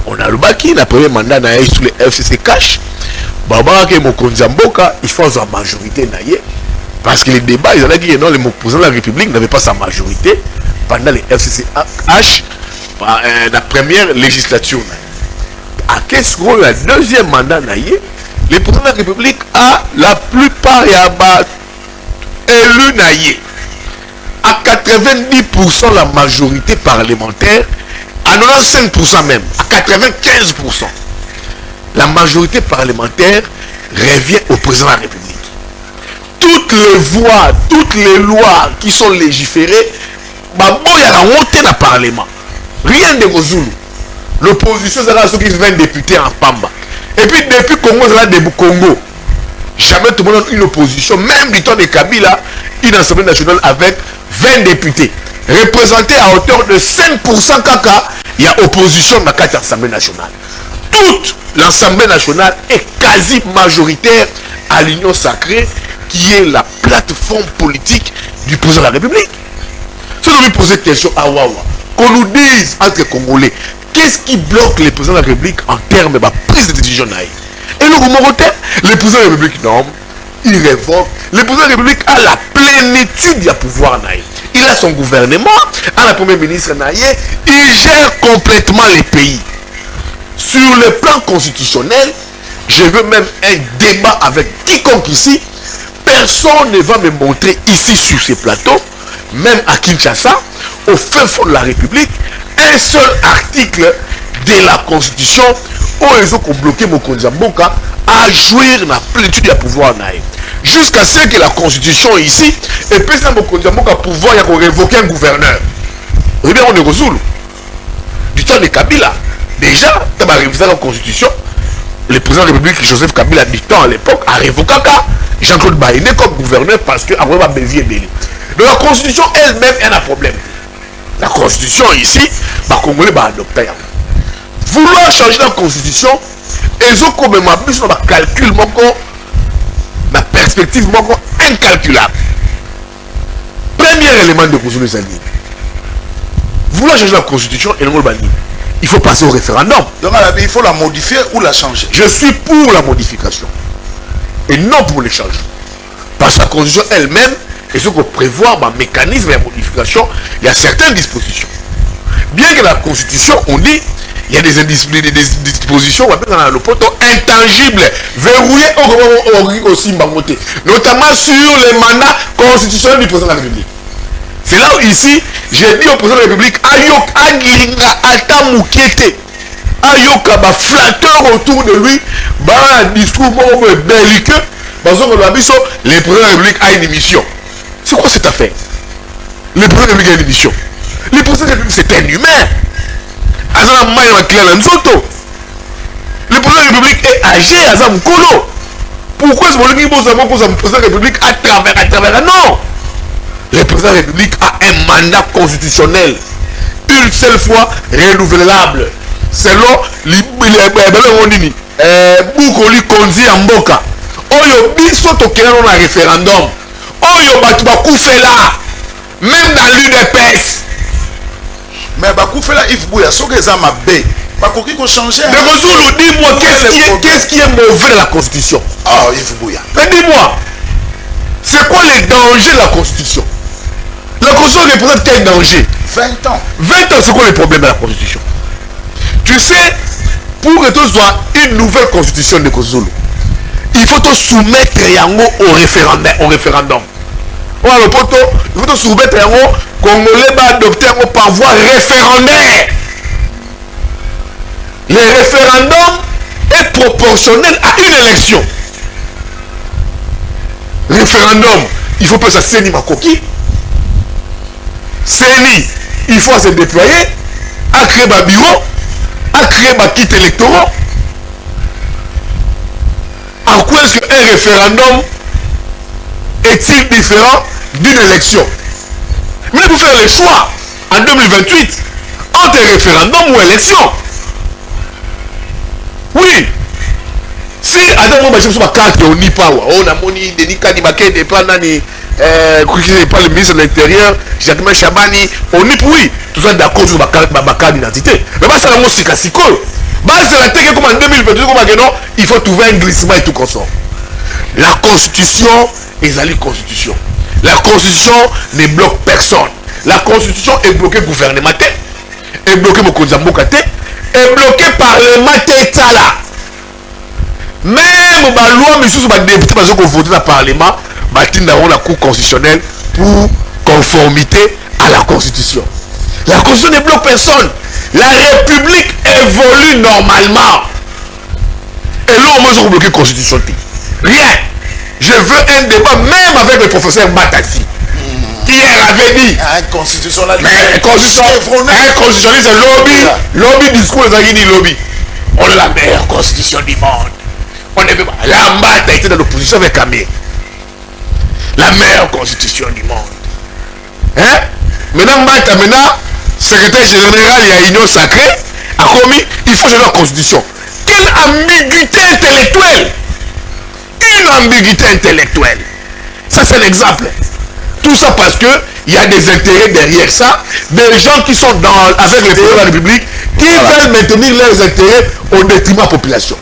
On a le baki na premier mandat naïe sous le FCC cash. Baba ke Mokonzamboka il faut sa majorité naïe. Parce que les débats, ils ont dit que non, le président de la République n'avait pas sa majorité pendant les FCCH, la première législature. À qu'est-ce qu'on a le deuxième mandat, le président de la République a la plupart élu naïe. À 90% la majorité parlementaire, à 95% même, à 95%. La majorité parlementaire revient au président de la République. Toutes les voix, toutes les lois qui sont légiférées, il y a un monté dans le Parlement. Rien de Gozoulou. L'opposition, c'est là ceux qui 20 députés en Pamba. Et puis depuis Congo, c'est là des Congo. Jamais tout le monde a une opposition, même du temps de Kabila, une assemblée nationale avec 20 députés. représenté à hauteur de 5% caca, il y a opposition dans l'Assemblée nationale. Toute l'Assemblée nationale est quasi majoritaire à l'Union sacrée, qui est la plateforme politique du président de la République. Si on veut poser cette question à Wawa, qu'on nous dise entre Congolais, qu'est-ce qui bloque les présidents de la République en termes de prise de décision? Et le le président de la République, non, il révoque. Le président de la République a la plénitude du pouvoir. Il a son gouvernement, a la première ministre, il gère complètement les pays. Sur le plan constitutionnel, je veux même un débat avec quiconque ici. Personne ne va me montrer ici sur ces plateaux, même à Kinshasa, au fin fond de la République, un seul article de la Constitution où ils ont bloqué Mokonzi Mboka à jouir la plénitude du pouvoir. Jusqu'à ce que la Constitution ici, et puis ça Mokonzi Mboka pouvoir révoquer un gouverneur. Eh bien, on est au Zulu. Du temps de Kabila. Déjà, dans la révision de la Constitution, le président de la République, Joseph Kabila, du temps à l'époque, a révoqué Jean-Claude Baïné comme gouverneur parce que après Bézier est belé. Donc la Constitution elle-même, elle a un problème. La Constitution ici, les Congolais vont adopter. Vouloir changer la Constitution, ils ont quand même un calcul, la perspective incalculable. Premier élément de Constitution, vouloir changer la Constitution, il faut passer au référendum. Donc il faut la modifier ou la changer. Je suis pour la modification et non pour le changement. Parce que la Constitution elle-même, il faut prévoir un mécanisme de modification. Il y a certaines dispositions. Bien que la Constitution, on dit, il y a des dispositions dans le poteau intangibles, verrouillées aussi, notamment sur les mandats constitutionnels du président de la République. C'est là où ici, j'ai dit au président de la République, Ayok Aglinga Atamoukiete, Ayok a flatteur autour de lui, un discours belliqueux, parce que le président de la République a une émission. C'est quoi cette affaire? Le président de la République a une émission. Le président de la République, c'est un humain. Le président de la République est âgé à Zamkolo. Pourquoi est-ce que le président de la République à travers non? Le président de la République a un mandat constitutionnel, une seule fois renouvelable, selon Boukoli Konzi Mboka. Oyo biso tokena dans un référendum. Oyo batu bakufela, même dans l'UNEPES. Mais bakufela Yves Bouya, ce que ça m'a bé. Bakoki ko changer. Mais dis-moi qu'est-ce qui est mauvais dans la Constitution? Ah, Yves Bouya. Mais dis-moi, c'est quoi les dangers de la Constitution? La Constitution représente quel danger? 20 ans. 20 ans, c'est quoi le problème de la Constitution? Tu sais, pour que tu sois une nouvelle Constitution de Kozulu, il faut te soumettre Yango au référendum. Voilà le poteau, il faut te soumettre Yango, Congolais va adopter par voie référendaire. Le référendum est proportionnel à une élection. Référendum, il faut que ça s'énime ma coquille. CENI, il faut se déployer, à créer un bureau, à créer un kit électoral. En quoi est-ce qu'un référendum est-il différent d'une élection? Mais il faut faire le choix en 2028 entre référendum ou élection. Oui. Si à un moment, je me suis dit, on n'y pas, on a moni, Denis Kadibake, le ministre de l'Intérieur, Jacques Chabani, on n'y oui, tout ça d'accord sur ma carte d'identité. Mais ça, c'est la musique à c'est la tête comme en 2022, il faut trouver un glissement et tout comme ça. La Constitution est la Constitution. La Constitution ne bloque personne. La Constitution est bloquée gouvernementale, est bloquée Mokonzi Mboka, est bloquée par le Matétala. Même la loi, mais sous les députés qui ont voté dans le Parlement, dans la Cour constitutionnelle pour conformité à la Constitution. La Constitution ne bloque personne. La République évolue normalement. Et là, on va bloquer la Constitution. Rien. Je veux un débat même avec le professeur Matassi. Hier avait dit. Un constitutionnaliste. Mais un constitutionnaliste, lobby discours, lobby. On est la meilleure constitution du monde. On est la Mbata était dans l'opposition avec Amé. La meilleure constitution du monde. Hein? Maintenant, secrétaire général, il y a union sacrée, a commis, il faut changer la constitution. Quelle ambiguïté intellectuelle! Une ambiguïté intellectuelle. Ça, c'est l'exemple. Tout ça parce que il y a des intérêts derrière ça, des gens qui sont avec le président de la République, qui veulent maintenir leurs intérêts au détriment de la population.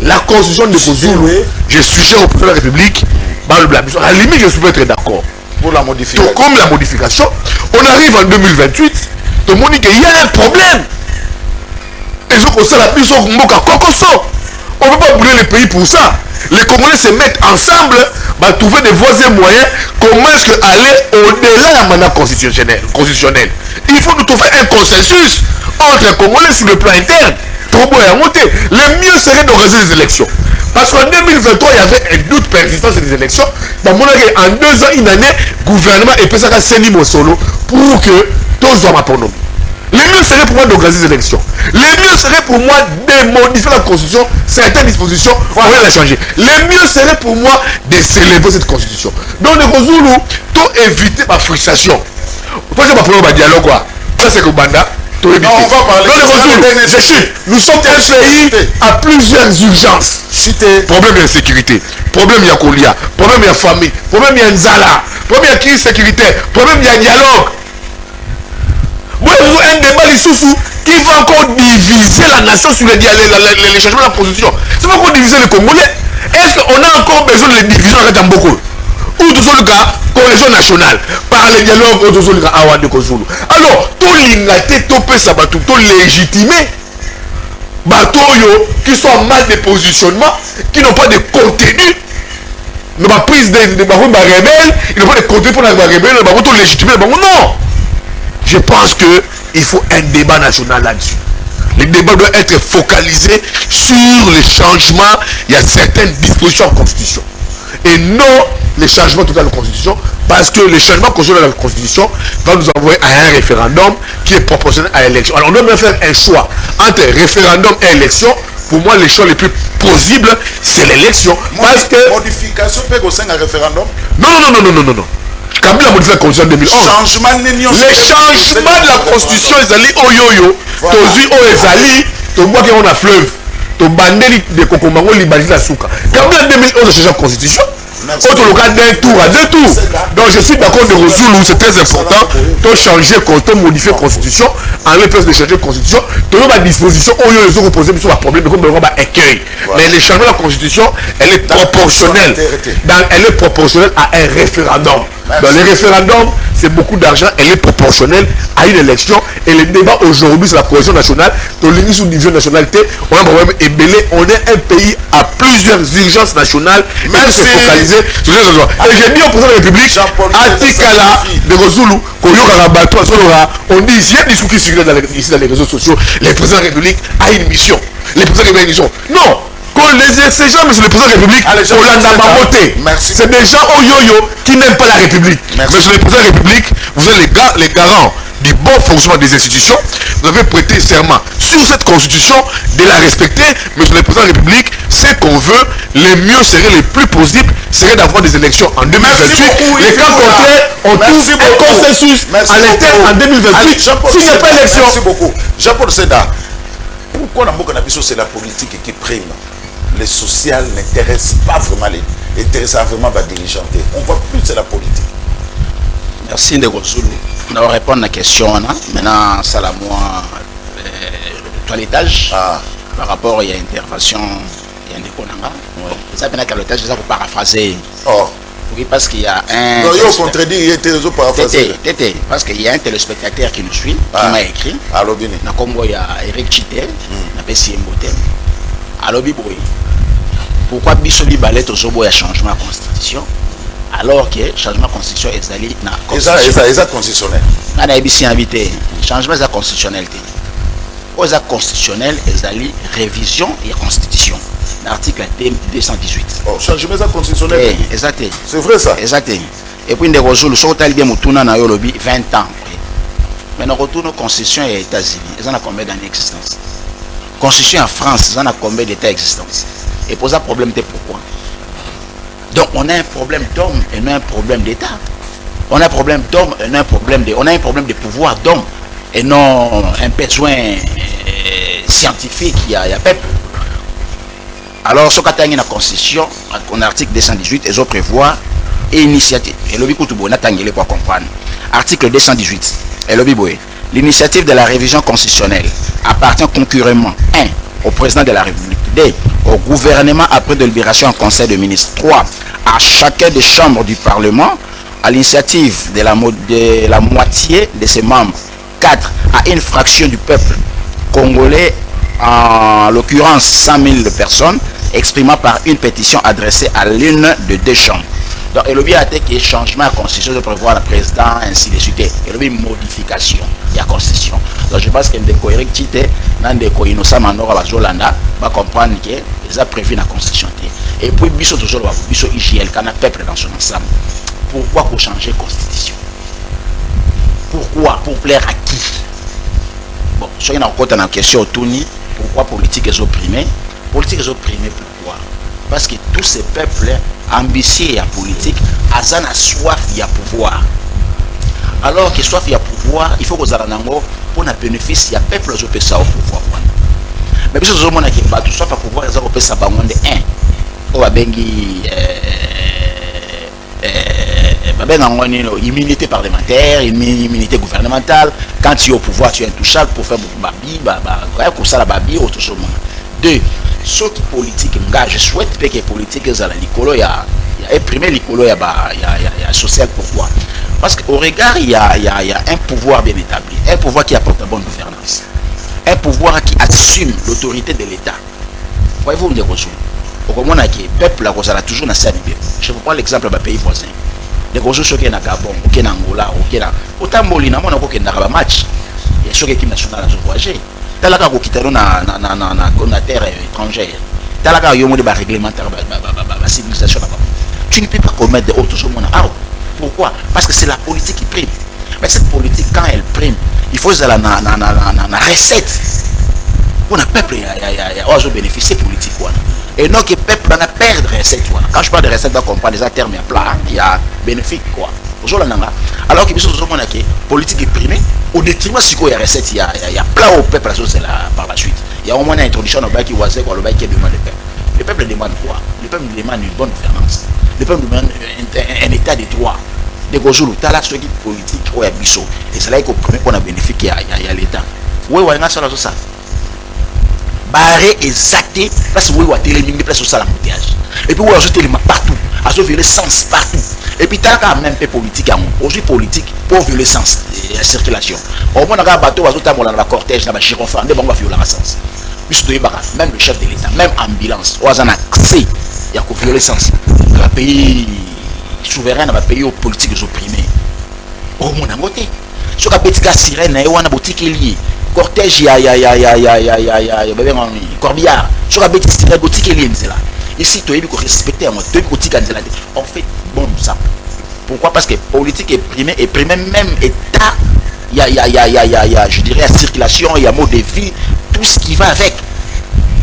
La constitution de Kozulu, je suggère au président de la République, à la limite, je suis peut-être d'accord. Pour la modification. Comme la modification, on arrive en 2028, tout le monde dit qu'il y a un problème. Et je pense que la plus on ne peut pas brûler le pays pour ça. Les Congolais se mettent ensemble, trouver des voies et moyens. Comment est-ce qu'aller au-delà de la mandat constitutionnel? Il faut nous trouver un consensus entre les Congolais sur le plan interne. Le mieux serait d'organiser des élections. Parce qu'en 2023, il y avait un doute persistant sur les élections. En 2 ans, une année, le gouvernement est passé à Seni Mosolo pour que tous soient ma pronom. Le mieux serait pour moi d'organiser des élections. Le mieux serait pour moi de modifier la constitution, certaines dispositions, on va la changer. Le mieux serait pour moi de célébrer cette constitution. Donc, le Kozulu, tout éviter ma frustration. Toi, je vais pas un dialogue, quoi. Ça, c'est que Banda. Non, on va parler. Nous sommes un pays à plusieurs urgences. Problème d'insécurité, problème Yakolia, problème de famille, problème Nzala, problème de crise sécuritaire, problème de dialogue. Moi, je veux un débat qui va encore diviser la nation sur les changements de la constitution. C'est pas encore diviser les Congolais. Est-ce qu'on a encore besoin de les diviser dans le Mboko? Ou tout le cas, cohésion nationale, par les dialogues, ou tout le cas, Awade Kozulu. Alors, tout l'ingate, tout peut sabatou, tout légitimer. Batoyo qui sont en mal de positionnement, qui n'ont pas de contenu. Ils n'ont pas prise de rebelles, ils n'ont pas de contenu pour les rebelles, ils n'ont pas légitimer. Non! Je pense qu'il faut un débat national là-dessus. Le débat doit être focalisé sur les changements. Il y a certaines dispositions en constitution. Et non les changements total de la constitution. Parce que les changements constitutionnels de la constitution vont nous envoyer à un référendum qui est proportionnel à l'élection. Alors on doit même faire un choix entre référendum et élection. Pour moi, les choix les plus possibles, c'est l'élection. Parce que... Modification peut aussi un référendum? Non. Kabila a modifié la constitution en 2011. Les changements de la constitution, ils allaient au yo-yo. Tozi au ezali, to bois qui on a fleuve. To bandeli de Kokomango libali la souka. Kabila en 2011 a changé la constitution. Autre local d'un tour à 2 tours. Donc je suis d'accord de Kozulu, c'est très important. De changer, de modifier la constitution. En l'espèce de changer la constitution, de la disposition, où ils ont reposé sur le problème, comme on va accueillir. Mais le changement de la constitution, elle est proportionnelle. Elle est proportionnelle à un référendum. Dans les référendums, c'est beaucoup d'argent, elle est proportionnelle à une élection. Et le débat aujourd'hui, c'est la cohésion nationale. Dans l'union sous division nationalité, on a un problème ébélé. On est un pays à plusieurs urgences nationales. Même si focalisé sur ces choses. Et j'ai dit au président de la République, Atikala de Kozulu, on dit ici, il y a des discours qui circulent ici dans les réseaux sociaux. Le président de la République a une mission. Le président de la République a une mission. Non! Ces gens, monsieur le président de la République, c'est des gens au yo-yo qui n'aiment pas la République. Monsieur le président de la République, vous êtes les garants du bon fonctionnement des institutions. Vous avez prêté serment sur cette constitution de la respecter. Monsieur le président de la République, ce qu'on veut, le mieux serait, le plus possible, serait d'avoir des élections en 2028. Les cas contraires, on trouve un consensus à l'interne en 2028. S'il n'y a pas d'élection. Merci beaucoup. Jean-Paul Seda, pourquoi dans Boka Nabiso, c'est la politique qui prime? Les social n'intéressent pas vraiment vraiment les dirigeants. On voit plus c'est la politique. Merci de Kozulu. On va répondre à la question. Maintenant, ça la moi toilettage par rapport à l'intervention. Il y a un déconanga. Ça vient à toilettage, ça pour paraphraser. Oui, parce qu'il y a un... Non, il faut contredire, il était paraphrasé. Parce qu'il y a un téléspectateur qui nous suit, qui m'a écrit. Allô, Bini. Il y a Eric Chité, il y a Mbote. Allô, Biboui. Pourquoi Bissobi Ballet au Zobo a changement de constitution alors que changement de constitution est allé dans la constitution? Exact constitutionnel. On a ici invité. Changement de constitutionnalité. Aux actes constitutionnels, est allé révision et constitution. L'article 218. Changement de constitutionnel. Exact. C'est vrai ça? Exact. Et puis, nous avons le total de Moutuna na Yolobi 20 ans. Mais nous retournons aux constitutions et aux États-Unis. Ils en ont combien d'années d'existence? Constitution en France, ils en ont combien d'États d'existence? Et pour ça, problème, c'est pourquoi? Donc, on a un problème d'homme et non un problème d'État. On a un problème d'homme, on a un problème de pouvoir d'homme et non un besoin scientifique, il y a peuple. Alors, ce qu'il y a la Constitution, en article 218, ils ont prévoir initiative. Et le bico pour comprendre. Article 218. Et le bibo, l'initiative de la révision constitutionnelle appartient concurremment 1. Au président de la République, 2. Au gouvernement après délibération en conseil de ministres, 3. À chacun des chambres du Parlement, à l'initiative de la moitié de ses membres, 4. À une fraction du peuple congolais, en l'occurrence 100 000 personnes, exprimant par une pétition adressée à l'une de deux chambres. Donc, il y a des changements à la constitution de prévoir le président, ainsi de suite. Il y a une modification de la constitution. Donc, je pense qu'il y a des correctités dans des innocents manora bazolanda, va comprendre que les a prévu dans la constitution. Et puis, biso toujours biso IGL, quand un peuple dans son ensemble. Pourquoi pour changer la constitution? Pourquoi? Pour plaire à qui? Bon, si on a encore une question autour, pourquoi politique est opprimée? Politique est opprimée, pourquoi? Parce que tous ces peuples ambitieux à politique, ils ont soif de pouvoir. Alors que soif de pouvoir, il faut que vous ayez pour un bénéfice, il y a peuple qui peut ça au pouvoir. Mais si vous avez tout soif à pouvoir, ils ont peut ça de 1. On va immunité parlementaire, immunité gouvernementale. Quand tu es au pouvoir, tu es intouchable pour faire babi, pour ça la babi, autre chose. 2. Ceux qui politiques, je souhaite que les politiques soient l'écolo, il y a imprimé l'écolo, il y a social. Pourquoi? Parce qu'au regard, il y a un pouvoir bien établi, un pouvoir qui apporte la bonne gouvernance, un pouvoir qui assume l'autorité de l'État. Voyez-vous, on dit au moment où le peuple a toujours dans sa liberté. Je vous prends l'exemple de pays voisins. Les gros ceux qui sont au Gabon, au Angola, au Tambolina, on a un match. Il y a ceux qui sont nationaux à voyager. Tu as la terre étrangère. Tu as la réglementaire, la civilisation. Tu ne peux pas commettre de autres choses. Pourquoi? Parce que c'est la politique qui prime. Mais cette politique, quand elle prime, il faut la recette. Pour le peuple, il y a bénéficié politique. Et non que le peuple a perdre recette. Quand je parle de recette, on comprend des termes plats, il y a bénéfique. Alors que la politique est primée, au détriment de la recette, il y a plat au peuple par la suite. Il y a au moins une introduction au bail qui demande le peuple. Le peuple demande quoi? Le peuple demande une bonne gouvernance. Le peuple demande un état de droit. De gros jours, tu as la stratégie politique ou à Bissot. Et c'est là qu'on a bénéficié à l'État. Oui, oui, on a ça. Barré exacté, place où il y a télémine, place où ça la montage. Et puis, où il y a télémine partout, à se violer sens partout. Et puis, tu as quand même peu politique à moi. Aujourd'hui, politique, pour violer sens, la circulation. Au moins, on a un bateau, on a un cortège, on a un girofle, on va violer le sens. Même le chef de l'État, même ambulance, on a un accès, il y a violer sens. Un pays souverain, un pays aux politiques opprimées. Au moins, on a voté. Ce qu'on a petit cas sirène, on a boutique lié. Cortège, il y a corbillard. Sur la bêtise, il y a boutique et liens là. Ici, tu as respecté moi, tu as boutique en Zélande. On fait bon ça. Pourquoi? Parce que politique est primé même état. Il y a, je dirais, la circulation, il y a mot de vie, tout ce qui va avec.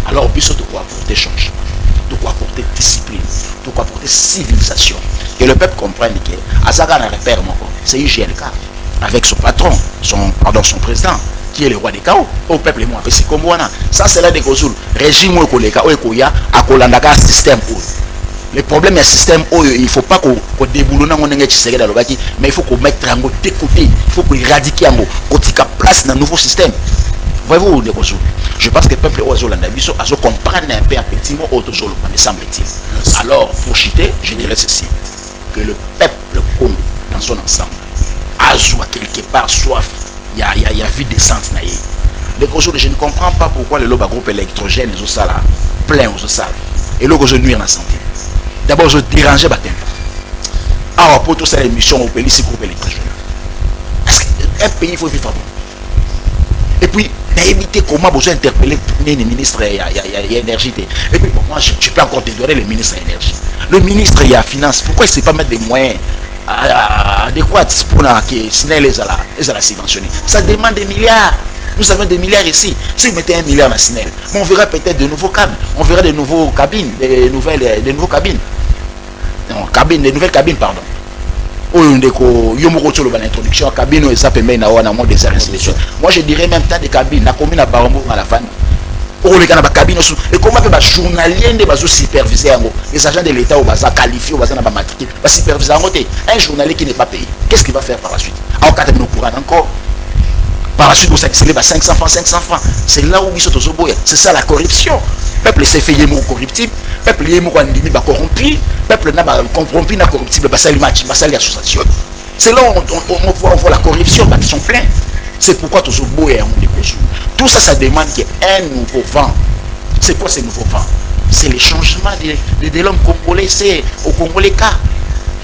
Alors, puis, de quoi apporter changement, de quoi apporter discipline, de quoi apporter civilisation. Et le peuple comprend que Azaga n'a repère, c'est IGLK, avec son patron, son président, qui est le roi des chaos. Au peuple, moi, c'est comme moi. Ça, c'est là des causes. Régime ou koléka ou ekoya à kolandaka système. Le problème est système où il ne faut pas qu'on déboulonne mais il faut qu'on mette un côté, il faut qu'on éradique un qu'on place dans un nouveau système. Voyez-vous, je pense que le peuple a comprendre un peu un petit mot autre chose, me semble-t-il. Alors, pour chiter, je dirais ceci, que le peuple Congo, dans son ensemble, a quelque part soif. Il y a vie d'essence. Je ne comprends pas pourquoi le lobe à groupe électrogène est plein aux salles. Et là, je nuis à la santé. D'abord, je dérangeais ma tempo. Alors, pour tout ça, l'émission au pays, c'est groupe électrogène. Parce qu'un pays, il faut vivre bon. Et puis, éviter comment besoin d'interpeller les ministres et l'énergie. Et puis, bon, moi, je peux encore te donner le ministre de l'énergie. Le ministre de la finance, pourquoi il ne sait pas mettre des moyens adéquats pour les subventionner? Ça demande des milliards. Nous avons des milliards ici. Si vous mettez 1 milliard dans SNEL, on verra peut-être de nouveaux câbles. On verra de nouveaux cabines, de nouvelles cabines. Non, des nouvelles cabines, pardon. introduction cabine et ça permet d'avoir un mode des institutions. Moi je dirais même tas de cabines la commune à Barombo à la fin les cabines et comment les journaliers ne superviser les agents de l'État au bazar qualifiés au bazar n'a pas matriculé va superviser un journalier qui n'est pas payé, qu'est-ce qu'il va faire par la suite en cas de nous courant encore par la suite, vous s'élève à 500 francs. C'est là où ils sont aux oboyes. C'est ça la corruption. Peuple s'est fait yémo corruptible. Peuple yémo corrompu. Peuple n'a pas corrompu, n'a corruptible. C'est l'association. C'est là où on voit la corruption. Ils sont pleins. C'est pourquoi tous aux oboyes ont des causes. Tout ça, ça demande qu'il y ait un nouveau vent. C'est quoi ce nouveau vent? C'est le changement de l'homme congolais. C'est au Congolais cas.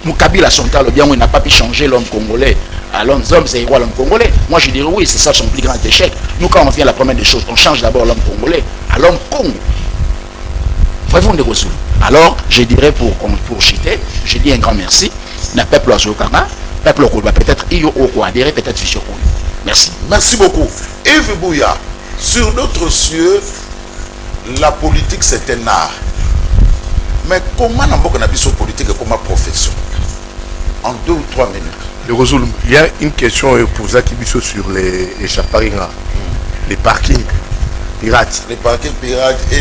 Moukabila Sontal, bien, on n'a pas pu changer l'homme congolais. À l'homme, c'est igual à l'homme congolais. Moi, je dirais oui, c'est ça son plus grand échec. Nous, quand on vient à la première des choses, on change d'abord l'homme congolais à l'homme Congo. Alors, je dirais pour chiter, je dis un grand merci. Le peuple à Zokanga, peuple au Kouba, peut-être il y a adhéré, peut-être Fischer. Merci. Merci beaucoup. Yves Bouya, sur notre cieux, la politique c'est un art. Mais comment on a vu sur politique et comment profession? En 2 ou 3 minutes. Il y a une question posée sur les chaparringas, les parkings pirates. Les parkings pirates et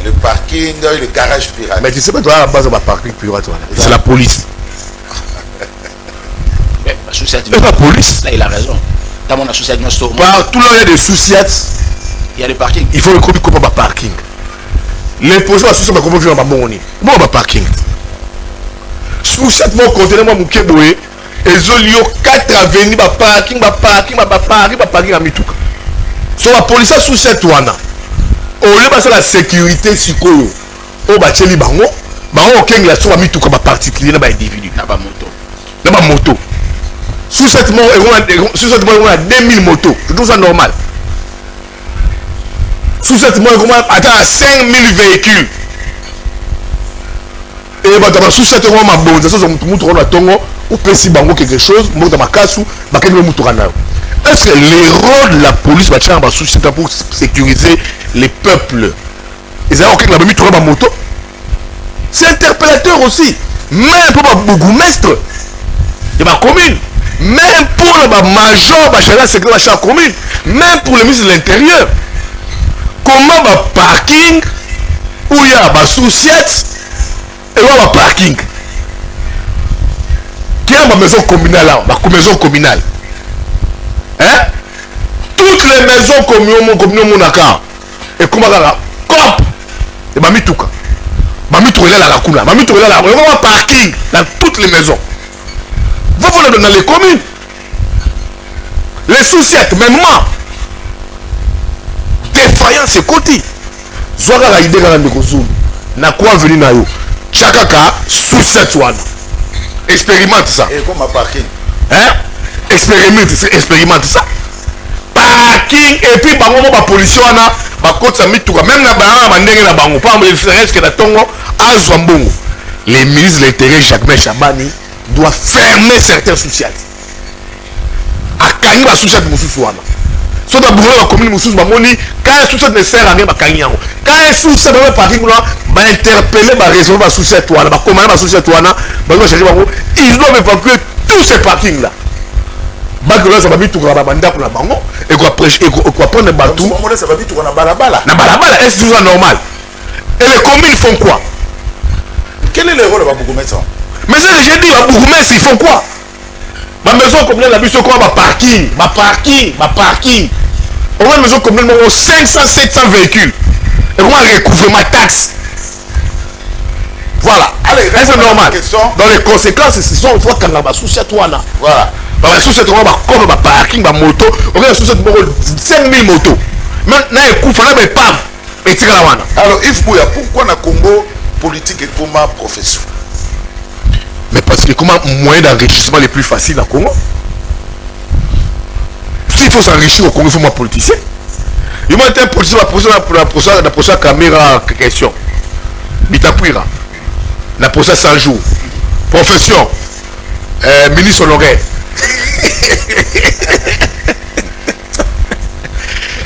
le parking et le garage pirate. Mais tu sais pas, toi à la base de parking pirate, c'est la police. C'est la police. Là, il a raison. Dans mon association, partout là, il y a des soucis. Il y a des parkings. Il faut le comment pas parking. Les postes associés sont comment vivre dans mon parking. Sous cette mon conteneur moi mukeboé et olio 4 avenues parking à mituka. Sur la police sous cette wana. Au lieu de la sécurité sikoyo. Au bacheli bango kenga sur la mituka ba particulier na ba individu na ba moto. Sous cette mot on a 2000 motos. C'est tout ça normal. Sous cette mot on a atteint 5000 véhicules. Et bah sous cette mot ma bonne ça on montre na tongo ou pesi bango quelque chose mo dans ma kasu ba kenga mutura na. Est-ce que les rôles de la police va faire sous cette pour sécuriser les peuples? Ils ont quelque la mutura ma moto. C'est interpellateur aussi. Même pour ma bourgmestre de ma commune. Même pour le major, c'est que la commune, même pour le ministre de l'Intérieur, comment va parking où il y a ma souciette et où va parking qui a ma maison communale là, ma maison communale, hein? Toutes les maisons communales monaka et comment la cop et ma mituka, ma mituka là la coula, ma mituka là la parking dans toutes les maisons. Vous voulez dans les communes. Les souciettes, même moi. Défaillance et côté. Zoga la idée dans le Kozou. Na quoi venir na yo. Chakaka souciette wana. Expérimente ça. Et comment parking? Hein? Expérimente ça. Parking et puis bango ba pollution wana ba kotsa mituka même na ba mandenge na bango. Pas le frère que na tongo azwa mbongo. Les ministres de l'Intérieur Jacques Chabani doit fermer certains souciats. Akangi ba souciat mususu wana. So da bourreau la commune mususu ba moni quand souciat ne sert à rien ba kangi yango. Quand souciat ba parking là ba interpeller ba résoudre ba souciat wana ba commander ba souciat wana ba chercher bango ils doivent évacuer tous ces parkings là. Ba que là ça va vite tout ba banda pour la bango et quoi prendre bateau. Ça va vite tout na balabala. Na balabala est-ce tout ça normal? Et les communes font quoi? Quel est le rôle de la bourgmestre? Mais ça que j'ai dit, ma bourgmestre, ils font quoi? Ma maison communale, la mission quoi? Ma parking. Au moins, maison communale, nous avons 500-700 véhicules. Et comment recouvrir ma taxe? Voilà. Allez, c'est normal. Dans les conséquences, c'est ça, on voit quand on va sous cette ouana. Voilà. Dans la sous-cette ouana, comme ma parking, ma moto, on a sous-cette 5000 motos. Maintenant, il couvre, on a des paves. Et tire la ouana. Alors, Yves Bouya, pourquoi na Congo politique et comment profession? Mais parce que comment moyen d'enrichissement les plus faciles à Congo? S'il faut s'enrichir au Congo, il faut moi politicien. Il m'a été un politicien la prochaine caméra question. Bitapuira. La prochaine 100 jours. Profession. Ministre honoraire.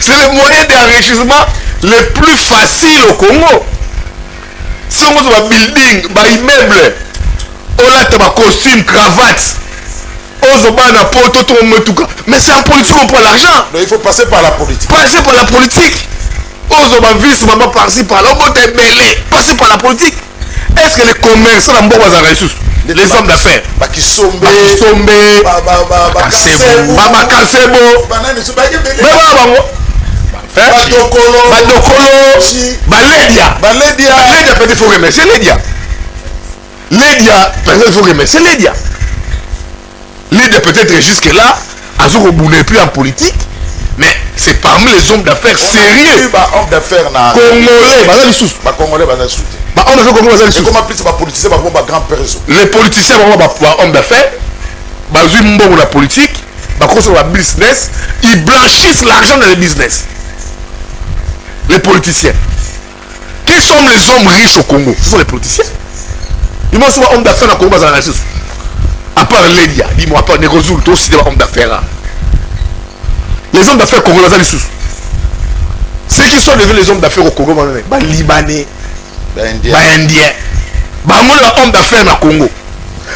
C'est le moyen d'enrichissement le plus facile au Congo. Si on a un building, un immeuble, olata ba costume cravate ozobana poto to metuka. Mais c'est en politique qu'on prend l'argent. Il faut passer par la politique. Passer par la politique. Ozoba vice maman par-ci par là, passer par la politique. Est-ce que les commerçants en Boba les hommes d'affaires Bakisombe, Baba Kasebo, Baledia, peut-être il faut remercier Ledia. Ledia, peut-être il faut remercier Ledia. Ledia peut-être jusque-là, Azou n'est plus en politique, mais c'est parmi les hommes d'affaires sérieux. Hommes d'affaires Congolais, les politiciens hommes d'affaires, la politique, business, ils blanchissent l'argent dans le business. Les politiciens. Qui sont les hommes riches au Congo? Ce sont les politiciens. Ils m'ont dit hommes d'affaires dans le Congo. À part Ledia, dis-moi, à part Negozul, toi aussi des hommes d'affaires. Les hommes d'affaires congolais, ceux qui sont devenus les hommes d'affaires au Congo, Libanais, Indiens, hommes d'affaires dans le Congo.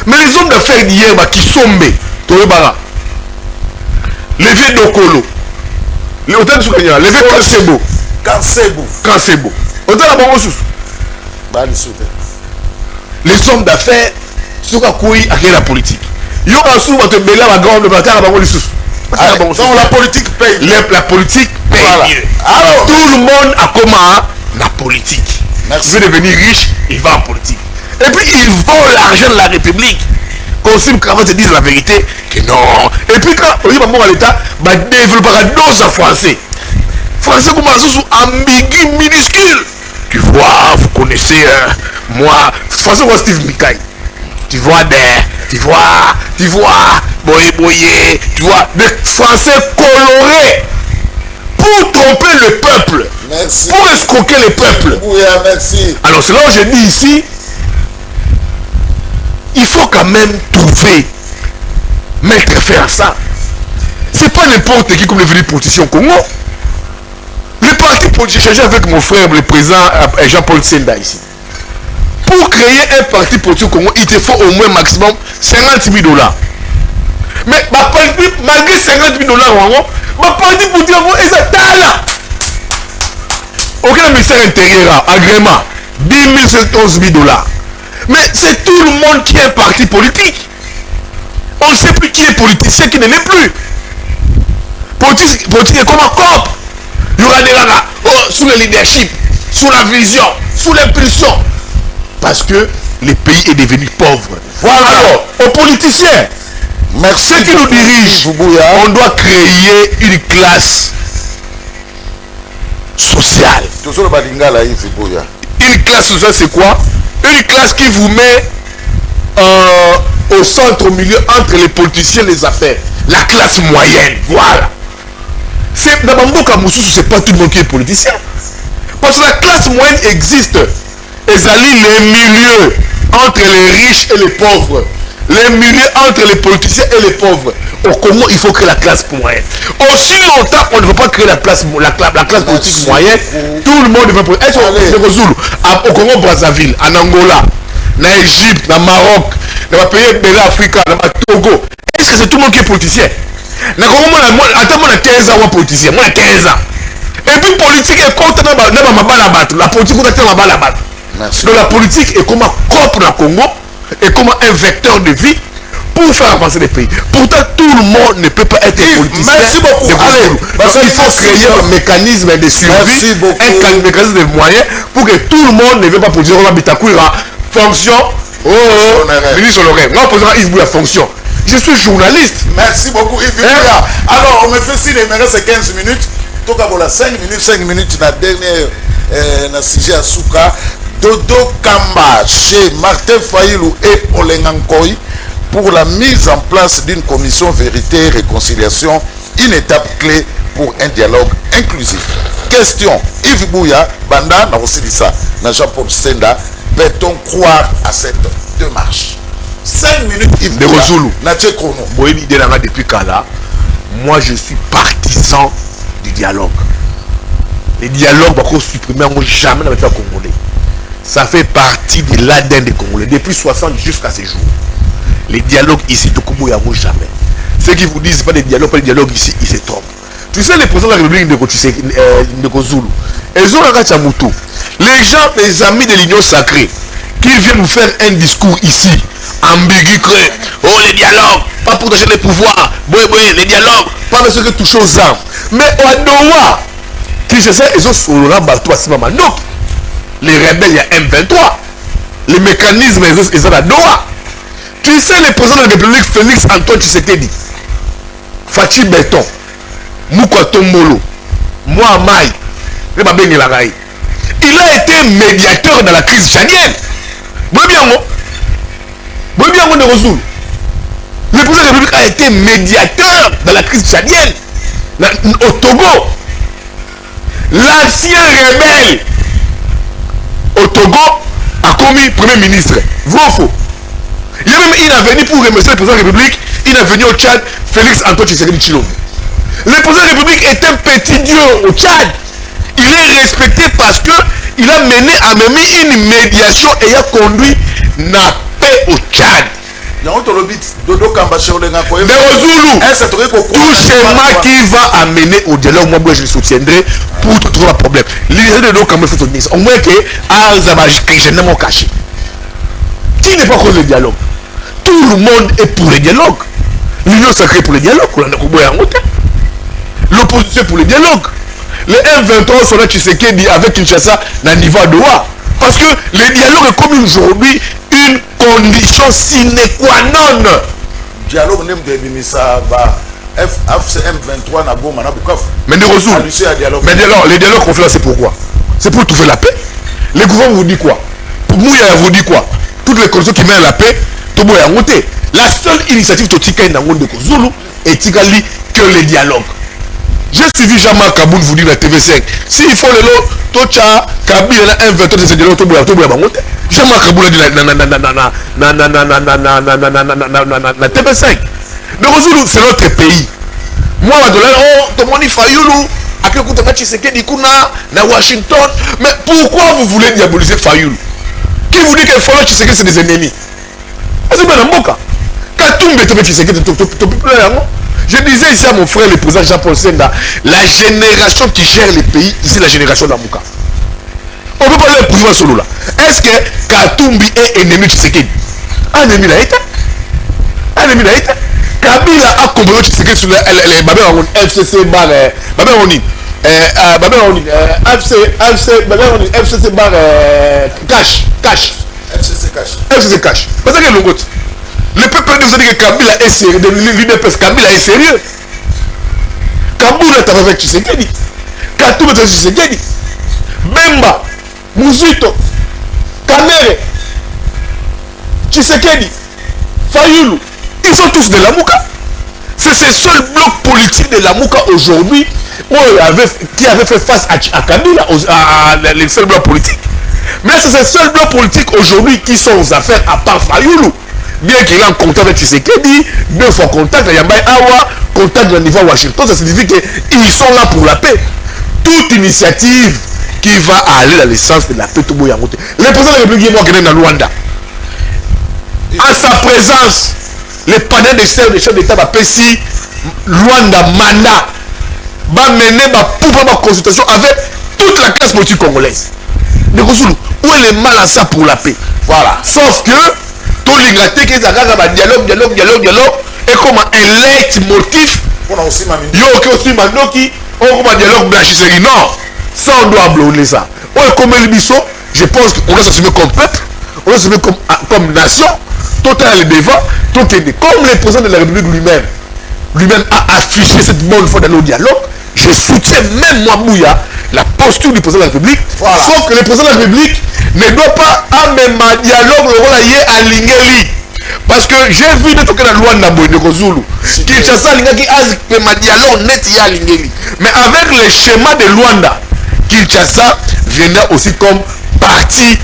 Mais les hommes d'affaires d'hier, qui sont les vieux Dokolo, les hôtels de Soukania, les vieux Kansebo, hôtel à Bangosous. Les hommes d'affaires, sont à la politique. Ils ont souvent te mêler à la grande bataille à Bangosous. Donc la politique paye. La politique paye. Voilà. Alors, tout le monde a comment la politique. Merci. Il veut devenir riche, il va en politique. Et puis il vole l'argent de la République. Consume quand te disent la vérité que non. Et puis quand on dit à l'État, développera d'autres français. Français comme sous ambigu minuscule. Tu vois, vous connaissez moi, Français comme Steve Mikaï. Tu vois Boye, tu vois, des Français colorés pour tromper le peuple. Merci. Pour escroquer le peuple. Oui, merci. Alors c'est là où je dis ici, il faut quand même trouver, mettre fin à ça. C'est pas n'importe qui comme le venu politicien au Congo. Le parti politique, j'ai changé avec mon frère, le président Jean-Paul Senda ici. Pour créer un parti politique au Congo, il te faut au moins maximum 50 000 $. Mais malgré 50 000 $, ma parti politique est là. Aucun ministère intérieur, agrément, 10 000, 11 000 $. Mais c'est tout le monde qui est un parti politique. On ne sait plus qui est politicien, qui ne l'est plus. Politique est comme un corps. Il y aura des là, sous le leadership, sous la vision, sous l'impulsion. Parce que le pays est devenu pauvre. Voilà. Alors, aux politiciens, merci ceux qui nous dirigent, on doit créer une classe sociale. Une classe sociale, c'est quoi? Une classe qui vous met au centre, au milieu, entre les politiciens et les affaires. La classe moyenne, voilà. Dans Bamboka Moussou, c'est pas tout le monde qui est politicien. Parce que la classe moyenne existe. Et ça lie les milieux entre les riches et les pauvres. Les milieux entre les politiciens et les pauvres. Comment il faut créer la classe moyenne? Aussi longtemps on ne veut pas créer la classe politique moyenne, tout le monde veut. Au Congo Brazzaville, en Angola, en Égypte, en Maroc, dans les pays de l'Afrique, dans Togo, est-ce que c'est tout le monde qui est politicien? Attends, moi, 15 ans, moi, politicien, moi, 15 ans. Et puis, politique est contre la politique est contre la batte. Donc, la politique est comme un corps dans le Congo, et comme un vecteur de vie pour faire avancer les pays. Pourtant, tout le monde ne peut pas être politicien. Merci beaucoup. Parce qu'il faut créer un mécanisme de suivi, un mécanisme de moyens pour que tout le monde ne veut pas politicien. On a fonction. Ministre Honoraire. Moi, président Yves Bouya, fonction. Je suis journaliste. Merci beaucoup Yves Bouya. Alors, on me fait signe, il me reste 15 minutes. Donc, voilà, 5 minutes, la dernière sujet à Souka. Dodo Kamba chez Martin Fayilou et Olengankoy pour la mise en place d'une commission vérité et réconciliation, une étape clé pour un dialogue inclusif. Question, Yves Bouya, Banda, Narosilissa, Jean-Paul Senda, peut-on croire à cette démarche? 5 minutes, Yves Bouya, Natché Chrono. Depuis Kala, moi je suis partisan du dialogue. Les dialogues, on ne supprimer jamais dans le Congolais. ça fait partie de l'ADN des Congolais. Depuis 60 jusqu'à ces jours. Les dialogues ici, Tokubo Yango jamais. Ceux qui vous disent pas des dialogues ici, ils se trompent. Tu sais, les présidents de la République de Zulu, ils ont un moto. Les gens, les amis de l'Union sacrée, qui viennent nous faire un discours ici, ambigu, oh les dialogues, pas pour toucher les pouvoirs, les dialogues, pas parce que toucher aux armes. Mais au Doha, qui c'est ça, ils ont sur le bateau à Simama. Non, les rebelles, il y a M23. Les mécanismes, ils sont à Doha. Tu sais, le président de la République, Félix Antoine Tshisekedi, Fachi Beton, Mouka Tombolo, moi Maï, il a été médiateur dans la crise tchadienne. Le président de la République a été médiateur dans la crise tchadienne au Togo. L'ancien rebelle au Togo a commis premier ministre. Vrai ou faux? Il a venu pour remercier le président de la République. Il est venu au Tchad, Félix Antoine Tshisekedi Tshilombo. Le président de la République est un petit dieu au Tchad. Il est respecté parce qu'il a mené à même une médiation et a conduit la paix au Tchad. Tout schéma qui va amener au dialogue, moi je le soutiendrai pour tout trouver un problème. L'idée de Dodo Kamba, au moins que je n'ai pas caché. Qui n'est pas contre le dialogue? Tout le monde est pour le dialogue. L'Union sacrée pour le dialogue. L'opposition pour le dialogue. Les M23 sont là, Tshisekedi avec Kinshasa dans le niveau de Doha. Parce que le dialogue est comme aujourd'hui une condition sine qua non. Dialogue même de Bimisa, M23 n'a pas de mais les dialogues qu'on fait là, c'est pourquoi? C'est pour trouver la paix. Les gouvernements vous disent quoi? Pour Mouya vous dit quoi? Toutes les conditions qui mènent à la paix, tout le monde est monté. La seule initiative de Tika Nangon de Zulu est Tikali que les dialogues. J'ai suivi Jean-Marc Kaboun vous dire la TV5. S'il faut le lot, Tocha, Kabila a inventé de ces dialogues, tout le monde est monté. Jean-Marc Kaboun a dit la TV5. Donc Zulu, c'est notre pays. Moi, tout le monde est Fayoulou. À quel coup de match c'est na Washington. Mais pourquoi vous voulez diaboliser Fayoulou? Qui vous dit que Folo Tshisekedi c'est des ennemis? C'est bien un moka. Je disais ici à mon frère le président Jean-Paul Senda, la génération qui gère les pays, ici la génération d'Amouka. On peut parler de président solo là. Est-ce que Katumbi est ennemi de Tshisekedi? Un ennemi là été. Un ennemi là été. Kabila a combattu Tshisekedi sur les Babel FCC bar Babel Oni. FCC bar cash. FCC cash. Parce que le peuple nous a dit que Kabila est sérieux. L'UDPS Kabila est sérieux. Kabila est avec Tshisekedi. Katumbi est avec Tshisekedi. Bemba, Muzito, Kamere, Tshisekedi, Fayoulou, ils sont tous de Lamouka. C'est ce seul bloc politique de Lamouka aujourd'hui qui avait fait face à Kabila, les seuls blocs politiques. Mais c'est ce seul bloc politique aujourd'hui qui sont aux affaires à part Fayoulou. Bien qu'il est en contact avec Tshisekedi, bien qu'il en contact avec Yambaye Awa, contact au niveau Washington, ça signifie qu'ils sont là pour la paix. Toute initiative qui va aller dans le sens de la paix, tout le monde. Le président de la République est dans Luanda. En sa présence, le panel des chefs d'État va passer Luanda mandat, va mener ma consultation avec toute la classe politique congolaise. Où est le mal à ça pour la paix? Voilà. Sauf que tout l'inglaté qui est à dialogue, et comme un leitmotiv. Yo qui aussi Mandoki, on va dialogue blanchisseri. Non, ça on doit blonner ça. On est comme le bisso, je pense qu'on doit s'assumer comme peuple, on doit s'assumer comme nation, total devant, comme le président de la République lui-même a affiché cette bonne foi dans le dialogue. Je soutiens même moi Mouya la posture du président de la République. Voilà. Sauf que le président de la République ne doit pas amener un dialogue à Lingeli. Parce que j'ai vu de toquer la loi de Zulu. Kinshasa Lingaki a un dialogue net à Lingeli. Mais avec le schéma de Luanda, Kinshasa viendra aussi comme partie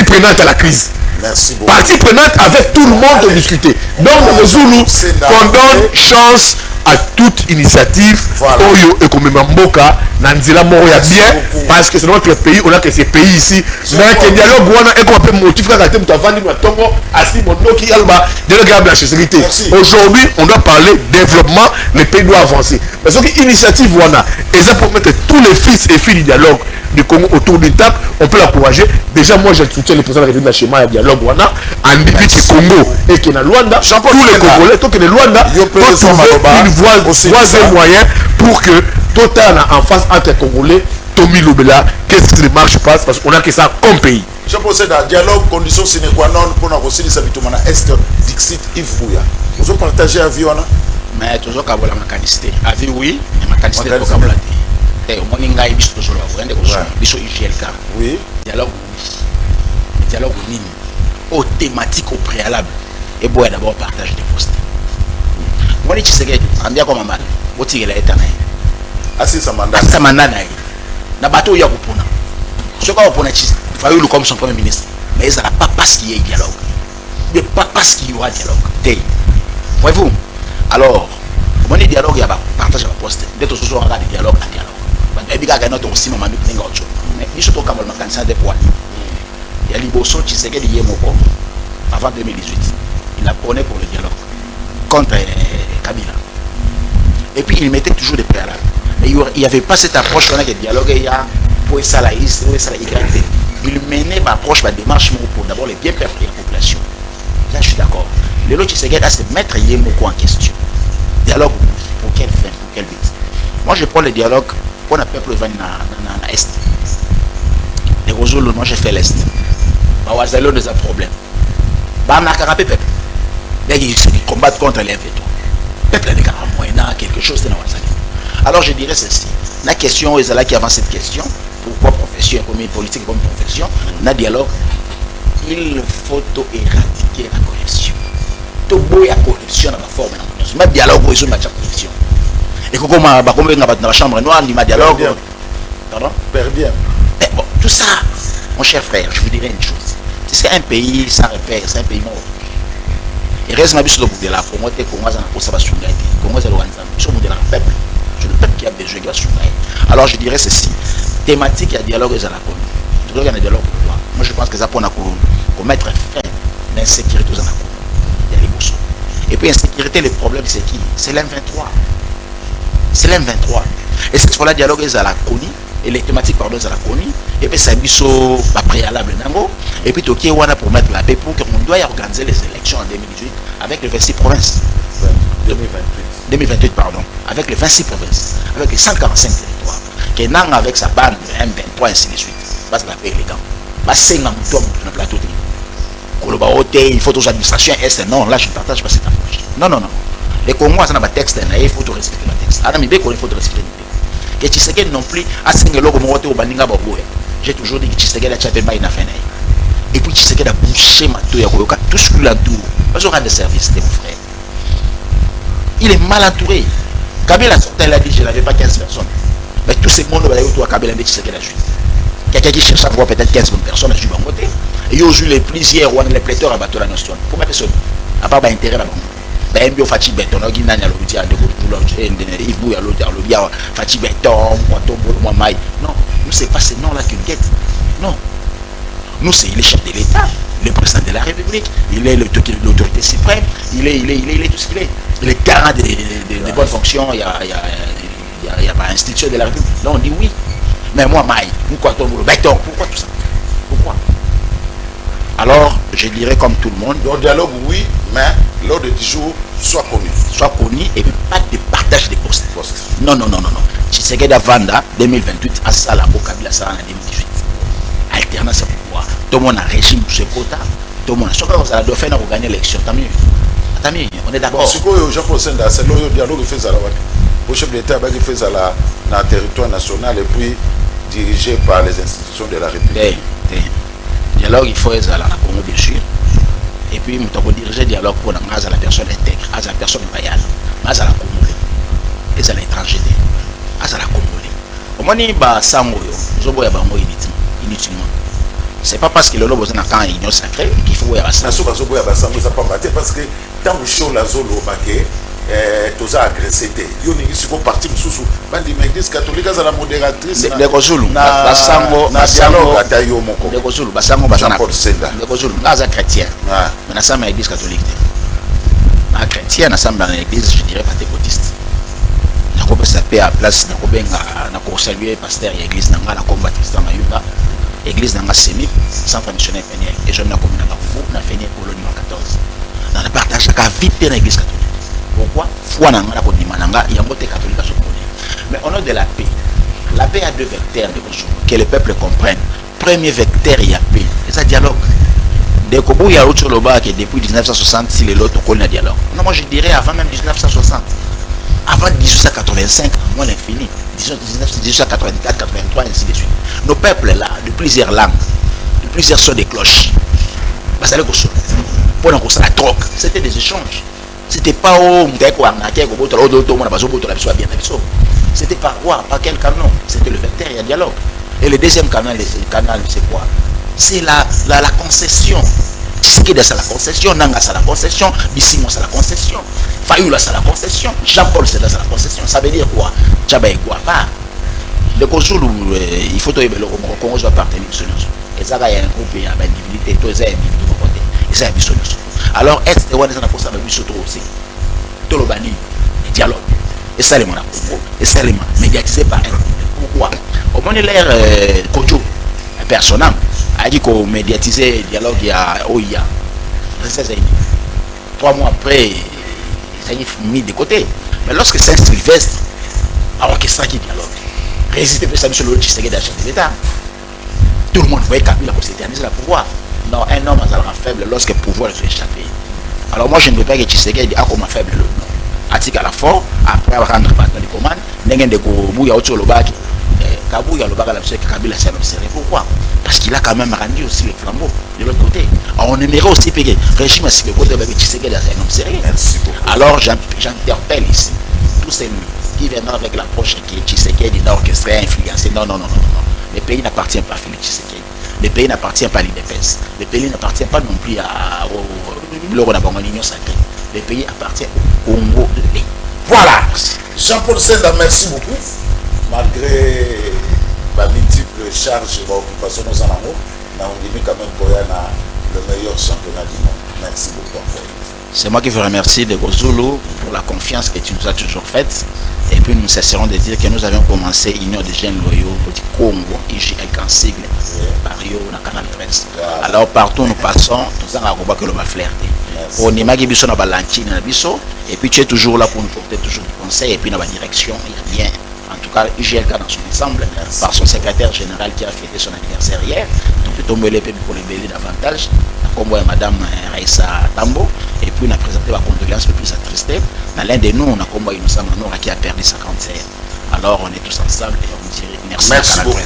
prenante à la crise. Merci beaucoup. Partie prenante avec tout le monde de discuter. Donc le Zulu, qu'on donne chance à toute initiative. Oyo et comme Mboka, Nanzela moro ya bien parce que c'est notre pays, on a que ces pays ici. Mais que dialogue on a un peu motif quand tu as vendu ma tongo assis mon dos qui alba dialogue la sécurité. Aujourd'hui, on doit parler développement, le pays doit avancer. Parce que l'initiative on a et ça pour mettre tous les fils et filles du dialogue du Congo autour d'une table, on peut l'encourager. Déjà, moi, je soutiens le président de la République de la dialogue wana en début du Congo et qui est dans Luanda. Tous les Congolais, tant que les Luanda, doivent trouver une voie, troisième moyen pour que total en face entre Congolais, Tommy Lobela, qu'est-ce qui ne marche pas parce qu'on a que ça comme pays. Je procède à dialogue, condition sine qua non pour nous aussi les habitants de Est, Dixit, Yves Bouya. Vous avez partagé la vie, mais toujours qu'à la mécanicité. La vie, oui, mais la mécanicité, c'est pas comme la vie. Au moins, il y a des choses IGLK. Oui. Dialogue, oui. Dialogue, oui. Aux thématiques au préalable. Et bon, d'abord, partage des postes. Moi, je sais que, on dit comme un mal. Vous tirez la éternelle. Assis sa mandat. Sa mandat, na bateau, il y a beaucoup. Ce qu'on a dit, il faut le comme son premier ministre. Mais ça n'a pas parce qu'il y a dialogue. Mais pas parce qu'il y aura dialogue. Voyez-vous? Alors, on dit dialogue, il y a partage de poste. Dès que ce soit un dialogue, un dialogue. Et puis, il y a un aussi, mais il surtout quand on a candidat des poids. Il y a Liboso qui s'est gagné avant 2018. Il a prôné pour le dialogue contre Kabila. Et puis, il mettait toujours des préalables. Il n'y avait pas cette approche qu'on a de dialogue. Il y a pour ça la liste, pour ça la YT. Il menait ma approche, ma démarche pour d'abord les bien perdre la population. Là, je suis d'accord. Le lot qui s'est gagné, c'est mettre Yemoko en question. Dialogue pour quelle fin, pour quel but? Moi, je prends le dialogue. On a peuple venu dans l'Est. Les Rosolo, moi j'ai fait l'Est. Bawazalo a des problèmes. Banakara peuple. Ils combattent contre les vétos. Peuple a des moyens, quelque chose de Nawazali. Alors je dirais ceci. La question est là qui avance cette question. Pourquoi profession, comme politique, comme profession, dans dialogue, il faut éradiquer la corruption. Tout beau la corruption dans la forme. Même dialogue, ils ont la corruption. Et comment dans la chambre noire, il m'a dialogue. Pardon? Bien. Mais bon, tout ça, mon cher frère, je vous dirais une chose. C'est un pays sans repère, c'est un pays mort. Et reste ma vie sur le bout de la Congo, c'est Congo, c'est le peuple. C'est le peuple qui a besoin de la souveraineté. Alors je dirais ceci. Thématique, il y a dialogue et à la Congo. Il y a un dialogue pour toi. Moi je pense que ça pour mettre fin à l'insécurité aux Congo. Il y a les bourseaux. Et puis l'insécurité, le problème c'est qui? C'est l'M23. C'est l'M23. Et c'est pour la dialogue à la CONI, et les thématiques pardon à la CONI, et puis c'est un préalable nango, et puis Tokyo Wana pour mettre la paix pour qu'on doit organiser les élections en 2018 avec les 26 provinces. 2028 pardon, avec les 26 provinces, avec les 145 territoires. Kenan avec sa bande M23 ainsi de suite. Parce que la paix est élégante. Bah c'est un mouton dans le plateau. Il faut aux administrations est non, là je ne partage pas cette approche. Non. Les Congolais, ça n'a pas de texte, il faut tout respecter le texte. Il faut tout respecter le texte. Et Tshisekedi non plus, j'ai toujours dit que Tshisekedi a fait une affaire. Et puis Tshisekedi a bouché tout ce qu'il a tout. Pas au rang de service, mon frère. Il est mal entouré. Kabila a dit je n'avais pas 15 personnes. Mais tout ce monde va aller autour de Kabila et Tshisekedi a joué. Quelqu'un qui cherche à voir peut-être 15 personnes à jouer en côté. Et il y a eu les plaisirs, les pléthores à battre la notion. Comment personne? À part l'intérêt là-bas. Ben bio fati beton ogi nani alobi ande ko Yves Bouya l'autre alobi fati beton moi mai. Non, nous c'est pas ce nom là qui nous guette. Non. Nous c'est le chef de l'État, le président de la République, il est l'autorité suprême, il est tout ce qu'il est. Il est garant des bonnes fonctions, il y a pas institution de la République. Là on dit oui. Mais moi mai, pourquoi ton le béton? Pourquoi tout ça? Pourquoi? Alors, je dirais comme tout le monde. Donc, dialogue, oui, mais l'ordre du jour soit connu. Soit connu et puis pas de partage des postes. Non. Tshisekedi Vanda, 2028, à Sala, au Kabila Sala, en 2018. Alternance à pouvoir. Tout le monde a régime sur ce quota. Tout le monde a. Sauf que vous allez faire pour gagner l'élection. Tant mieux. On est d'accord. Ce que Jean Procède, c'est le dialogue qui fait à la au chef d'État qui fait dans le territoire national et puis dirigé par les institutions de la République. Dialogue, il faut être à la Congo, bien sûr. Et puis, nous avons dirigé le dialogue pour la personne intègre, à la personne royale, à la Congolais, et à l'étranger, à la Congolais. Au moment où nous avons inutilement. Ce n'est pas parce que le lobo est en union sacrée qu'il faut voir ça. Parce que tant que chaud la zone au baquet, tous agressé. Yo ningi siko parti mususu bandi l'église catholique à la modératrice de Kozulu basango atayo moko de Kozulu basango basana Paul Senda de Kozulu naza chrétien mais na sama église catholique na chrétien na sama l'église je dirais pentecôtiste na ko saper à place na ko benga na ko saluer pasteur ya église nanga na combat Tristan Mayuka église nanga semi centre missionnaire Peniel et je na commune na Kafuku na Peniel Polo numéro 14 na partage ka vite na église catholique. Pourquoi? Foi nanga na kondima nanga yango te catholique à mais au nom de la paix a deux vecteurs de bonjour que le peuple comprenne. Premier vecteur il y a paix et ça dialogue. Dès que il y a autre loba que depuis 1960 si les autres connaissent dialogue. Non moi je dirais avant même 1960. Avant 1885 moins l'infini. 1884, 83 ainsi de suite. Nos peuples là de plusieurs langues, de plusieurs sons de cloches. Parce que pendant qu'on la troque, c'était des échanges. C'était pas c'était par quoi? Par quel canon? C'était le vecteur et un dialogue. Et le deuxième canal, c'est quoi? C'est la concession. Tshisekedi c'est la concession, Nanga c'est la concession, Bissimo c'est la concession, Fayula c'est la concession, Jean-Paul c'est la concession. Ça veut dire quoi? Tchabaye quoi pas? Le Kozulu, il faut que le Congo soit partenaire de solution. Et ça, il y a un groupe, il y a une individualité, tout ça, il y a une individualité. Et ça, il y a une solution. Alors, est-ce que vous avez pour ça, vous avez aussi Tolobani, dialogue. Et ça, les gens et ça, les médiatisé par elle. Pourquoi? Au moins, l'air Kojo, un personnage, a dit qu'on médiatisait le dialogue, il y a OIA. 3 mois après, ça y est mis de côté. Mais lorsque Saint-Sylvestre a orchestré le dialogue, résister plus à M. Lolo Tshisekedi de la chef de l'État, tout le monde voyait Kabila pour s'éterniser le pouvoir. Non, un homme sera faible lorsque le pouvoir est échappé. Alors moi je ne veux pas que Tshisekedi a comme faible le nom. Atik à la fort, après rendre maintenant les commandes, n'engagez de Kouya Ocho Lobaki, Kabouya Lobaka la monsieur Kabila s'est observé. Pourquoi? Parce qu'il a quand même rendu aussi le flambeau de l'autre côté. Alors, on aimerait aussi payer le régime à ce côté de Tshisekedi, c'est un homme sérieux. Alors j'interpelle ici tous ces qui viennent avec l'approche qui est Tshisekedi d'orchestrer, influencer. Non. Le pays n'appartient pas à Félix Tshisekedi. Le pays n'appartient pas à l'IDPS. Le pays n'appartient pas non plus à l'Union sacrée. Le pays appartient au Congo. Voilà. Jean-Paul Senda, merci beaucoup. Malgré ma multiple charge et l'occupation nous en avons, on a quand même pour le meilleur championnat du monde. Merci beaucoup encore. C'est moi qui vous remercie de Kozulu pour la confiance que tu nous as toujours faite. Et puis nous cesserons de dire que nous avions commencé Union des jeunes loyaux du Congo, IGL en sigle, Pario, dans Canal 13. Alors partout nous passons, nous avons que l'on va flirter. On est magui biso na balantine na biso, et puis tu es toujours là pour nous porter toujours du conseil, et puis dans la direction, il y a bien. En tout cas, IGLK dans son ensemble, par son secrétaire général qui a fêté son anniversaire hier. Donc, je tombe pour les bêler davantage. Comme Madame Raissa Tambo. Et puis, on a présenté la condoléance le plus attristé. Dans l'un de nous, on a combattu Innocent Manora qui a perdu 57. Alors, on est tous ensemble et on dirait merci beaucoup.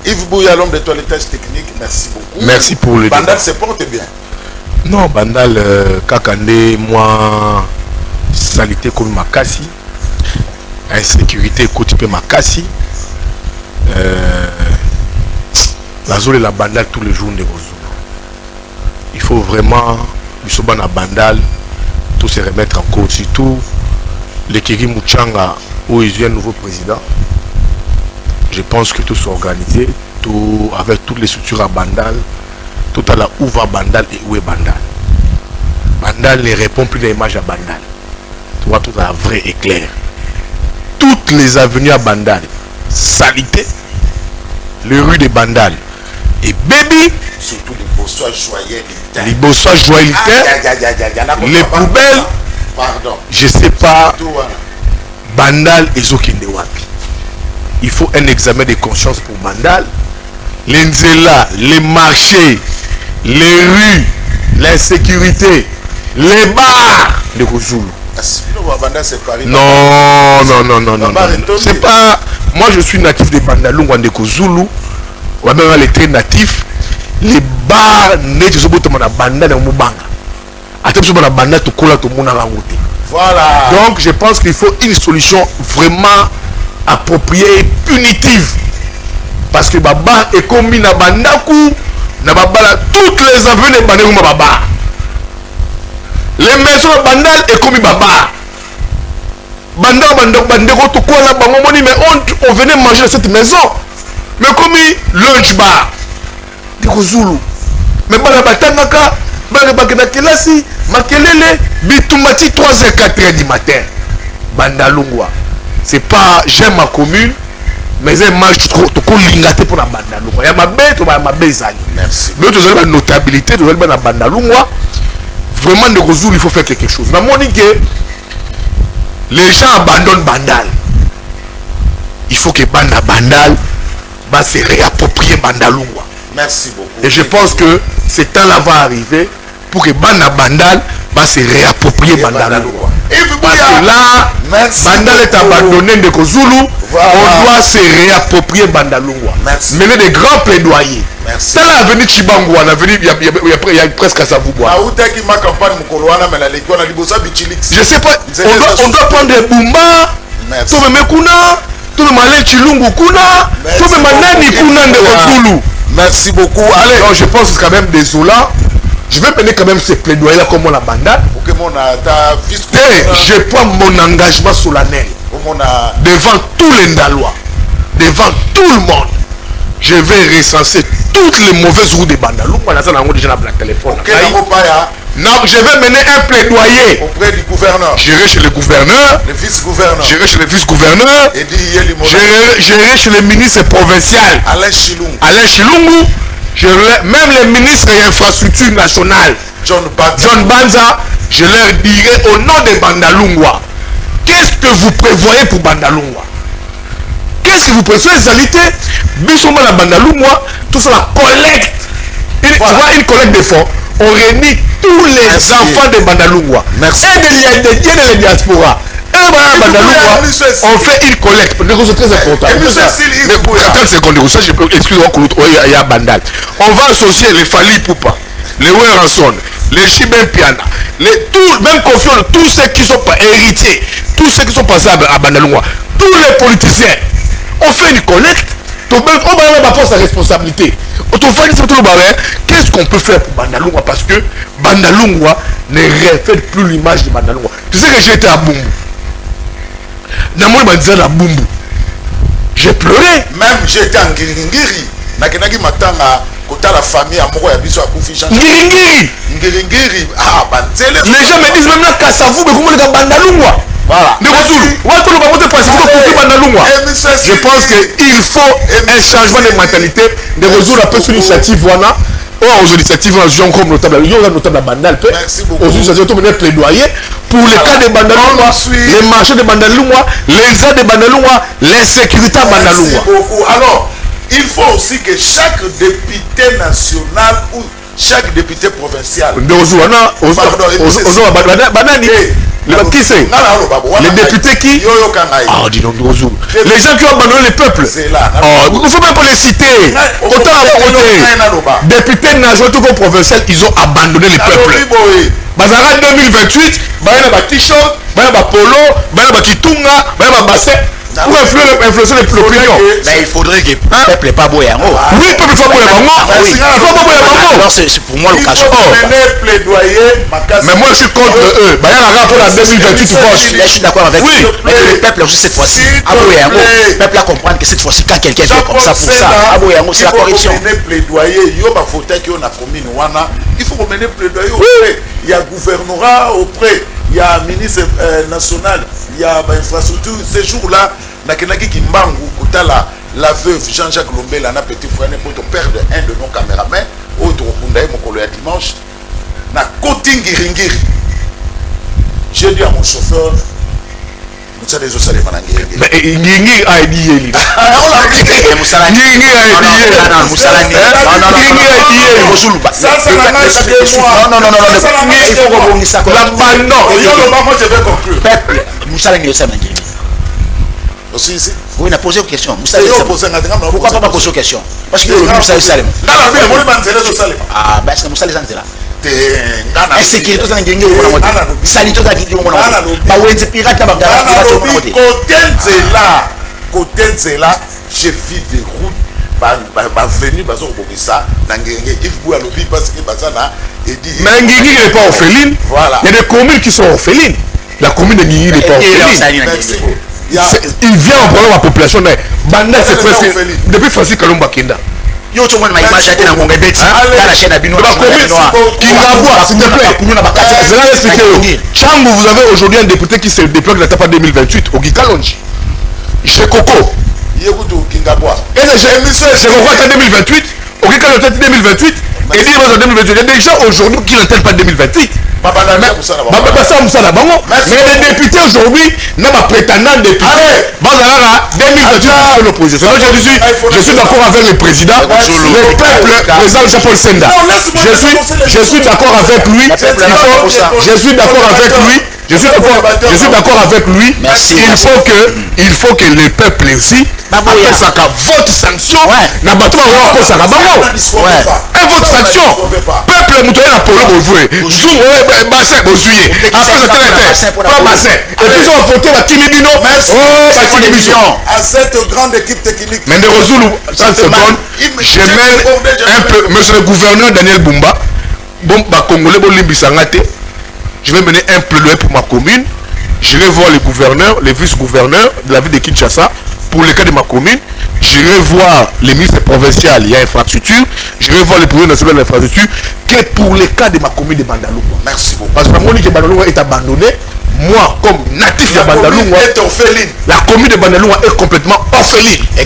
Yves Bouya, l'homme de toilettage technique, merci beaucoup. Merci pour le Bandal se porte bien. Non, Bandal, Kakande, moi, salité comme Makassi. Insécurité côté Makassi, la zone de la bandale tous les jours de Kozulu. Il faut vraiment la bandale tout se remettre en cause, surtout les Kiri Mouchanga où il y a un nouveau président. Je pense que tout s'organisé, tout avec toutes les structures à bandale, tout à la où va bandale et où est bandale. Bandale ne répond plus à l'image à bandale. Tu vois tout à vrai et clair. Toutes les avenues à Bandal, salité, les rues de Bandal et Baby, surtout les Bossois joyeux, les poubelles, je sais pas, Bandal et Zokindewapi. Il faut un examen de conscience pour Bandal. Les nzela, les marchés, les rues, l'insécurité, les bars de Kozulu. Non. C'est pas. Moi je suis natif de Bandalungu de Kozulu. Ou même les très natifs. Les bars ne sont pas dans Banda de Mubanga. Attention dans Banda to kola to mona rangote. Voilà. Donc je pense qu'il faut une solution vraiment appropriée et punitive. Parce que Baba est commis na Bandaku, na Baba toutes les avenues de Bandalungu Baba. Les maisons de Bandal est commis Baba. bandeko tokola bango moni mais on venait manger dans cette maison mais comme lunch bar ndeko Zulu mais bana batangaka bana bakena kelasi makelele bitumati 3h 4h du matin banda lungwa c'est pas j'aime ma commune mais un match toko lingate pour la banda lungwa ya mabe to ba mabe zali Merci. mais tu as la notabilité tu as la banda lungwa vraiment ndeko Zulu il faut faire quelque chose na moni que les gens abandonnent Bandal. Il faut que Banda Bandal va se réapproprier Bandalungwa. Merci beaucoup. Et je pense que ce temps-là va arriver pour que Banda Bandal va se réapproprier Bandalungwa. Parce que là, Bandal est abandonné de Kozulu, voilà. On doit se réapproprier Bandalungwa. Merci. Mener des grands plaidoyers. Merci. Dans l'avenue Chibango, il y a presque à Savoubois. Je sais pas, on doit prendre des Bumba, Merci. Merci beaucoup. Allez. Non, je pense que c'est quand même désolant. Je vais mener quand même ces plaidoyers-là comme on la bandade. Et je prends mon engagement solennel devant tous les Ndalois, devant tout le monde. Je vais recenser toutes les mauvaises routes des Bandalou. Déjà la téléphone. Non, je vais mener un plaidoyer auprès du gouverneur. J'irai chez le gouverneur, le vice-gouverneur. J'irai chez le vice-gouverneur, j'irai chez le ministre provincial Alain Chilungu. Alain Chilungu, même les ministres des infrastructures nationales John Banza, je leur dirai au nom de Bandalungwa, qu'est-ce que vous prévoyez pour Bandalungwa? Qu'est-ce que vous prévoyez réalité? Bissouma la Bandalungwa, tout ça la collecte. Une collecte de fonds. On réunit tous les enfants de Bandalungwa. Merci. Et de la diaspora. On fait une collecte. C'est très important. 30 secondes. Excusez-moi, il y a Bandal. On va associer les Fali Poupa, les Weranson, les Chibin Piana, même confiance, tous ceux qui sont pas héritiers, tous ceux qui sont passés à Bandalungwa, tous les politiciens. On fait une collecte. On va prendre sa responsabilité. Qu'est-ce qu'on peut faire pour Bandalungwa? Parce que Bandalungwa ne reflète plus l'image de Bandalungwa. Tu sais que j'ai été à Bumbu. Dans mon bandit à Bumbu. J'ai pleuré. Même j'étais en Ngiringiri. Nakenagi matanga kota la famille à Moro Yabiso à Koufi Jean. Ngiringiri. Ngiringiri. Ah, Banzele. Les gens me disent même là Kassavou, mais comment les gars Bandalungwa? Voilà. Je pense qu'il faut un changement de mentalité de résoudre un peu sur l'initiative Wana. Aux initiatives comme notable, il y aura notable à Bandal. Aux initiatives de plaidoyer pour les cas de Bandalungwa, les marchés de Bandalungwa, les aides de Bandalungwa, les sécurités à Bandalungwa. Alors, il faut aussi que chaque député national ou chaque député provincial. Les députés qui les gens qui ont abandonné le peuple. Il ne faut même pas les citer. Autant à côté. Députés nationaux provinciaux, ils ont abandonné le peuple. Bazara 2028, Bayana T-shirt, Bayana Polo, Bayana Kitunga, Bayana Basset. Pour influencer les opinions. Mais il faudrait que le peuple n'est pas beau. Oui, le peuple n'est pas beau. Alors c'est pour moi l'occasion. Mais moi je suis contre eux. Bayana rapport à 2028 vote. Je suis d'accord avec vous. Mais que le peuple aussi cette fois-ci. Le peuple a comprendre que cette fois-ci quand quelqu'un fait comme ça pour ça, c'est la corruption. Il faut mener plaidoyer. Il faut mener plaidoyer auprès. Il y a gouvernorat auprès. Il y a ministre national. Il y a infrastructure. Ces jours-là, Nakenaki Kimbangu, Koutala, la veuve Jean-Jacques Lombela, na petit frère, pour père de un de nos caméramans, autre Kundaï, mon collègue dimanche, na Kotingiringiri. J'ai dit à mon chauffeur, nous sommes des osales manangiri. Mais Ngiri a dit Yeli. Aussi ici. Oui, on a posé une question. Pourquoi pas poser une question? Parce que Moussa Salem. Ah, ben c'est Moussa Salem. Insécurité dans les gens. Salito dans les gens. Bah oui, c'est pirate là-bas. Côté Nzela, j'ai vu des routes. Venu parce que mais Ngiri n'est pas orpheline. Voilà. Il y a des communes qui sont orphelines. La commune de Ningiri n'est pas orpheline. Merci. Il vient en prenant la population. Banda, c'est presque. Depuis Francis Kalomba Kenda. Yo tout le monde m'a imagé dans mon bébé dans la chaîne à Bino. Kingabwa, s'il te plaît. Chango, vous avez aujourd'hui un député qui se déploie de la TAPA 2028 au Gikalonji. Chez Coco. Kingabwa. Et c'est Coco en 2028. Au Gikalonji 2028. Et dit en 2028. Et déjà aujourd'hui qui n'attend pas 2028. Mais les députés aujourd'hui n'ont pas prétendant député. Bazalala 2028 pour l'opposition. Je suis d'accord avec le président. Le peuple, président Jean-Paul Senda. Je suis d'accord avec lui. Je suis d'accord avec lui. Je suis d'accord avec lui. Il faut que le peuple ici après ça vote sanction. Na bato wa ko ça un vote sanction. Peuple mutoye na polo bozoué. Bassin bozuye. Après ça pas bassin. Et puis on va voter la Kimibino. À cette grande équipe technique. Mais de Rozoulou, ça se donne. Je mets un peu monsieur le gouverneur Daniel Bumba. Bon ba Congolais bon limbisangate. Je vais mener un plaidoyer pour ma commune. Je vais voir les gouverneurs, les vice-gouverneurs de la ville de Kinshasa pour le cas de ma commune. Je vais voir les ministres provinciaux, il y a infrastructure. Je vais voir les présidents nationaux de l'infrastructure. Que pour le cas de ma commune de Bandalungwa. Merci beaucoup. Parce que la commune de Bandalungwa est abandonnée. Moi, comme natif de Bandalungwa, la commune de Bandalungwa est complètement orpheline. Et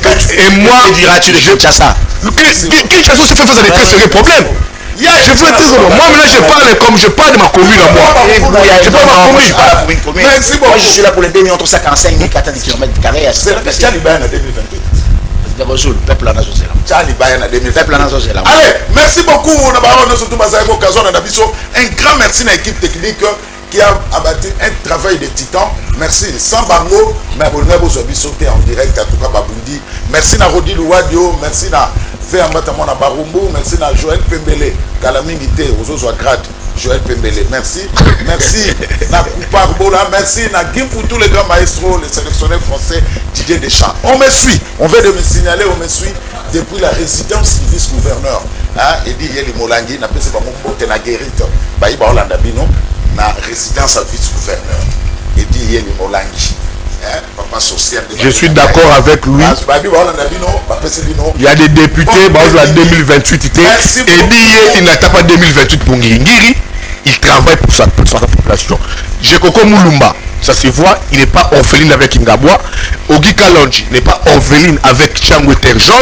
moi, que diras-tu de Kinshasa? Kinshasa se fait face à des très sérieux problèmes. Je veux dire, moi maintenant je parle comme je parle de ma commune à moi. Je parle de ma commune. Merci beaucoup. Moi je suis là pour les 2,145 000 km². C'est le Tchali Bayan en 2028. Le peuple en a José. Tchali Bayan en 2028. Allez, merci beaucoup. Un grand merci à l'équipe technique qui a abattu un travail de titan. Merci. Sans bango, mais vous avez sauté en direct à tout cas Babundi. Merci à Rodi Louadio. Merci à Véambatamona Barumbu. Merci à Joël Pembele. Kalamingité, aux grade. Joël Pembele. Merci. Merci à Koupar Bola. Merci à Gim pour tous les grands maestros, les sélectionneurs français, Didier Deschamps. On me suit. On veut de me signaler, on me suit depuis la résidence du vice-gouverneur. Et dit Yeli Molangi, n'a pas fait mon botte na guérite. Baïba Hollanda Bino. La résidence à vice-gouverneur. Et dit Yeli Molangi. Papa social. Je suis d'accord avec lui. Il y a des députés, la 2028. Et dit il n'attend pas 2028 pour Ngiri. Il travaille pour sa population. J'ai Coco Moulumba. Ça se voit, il n'est pas orpheline avec Ingabwa. Ogi Kalonji n'est pas orpheline avec Chango Terjon.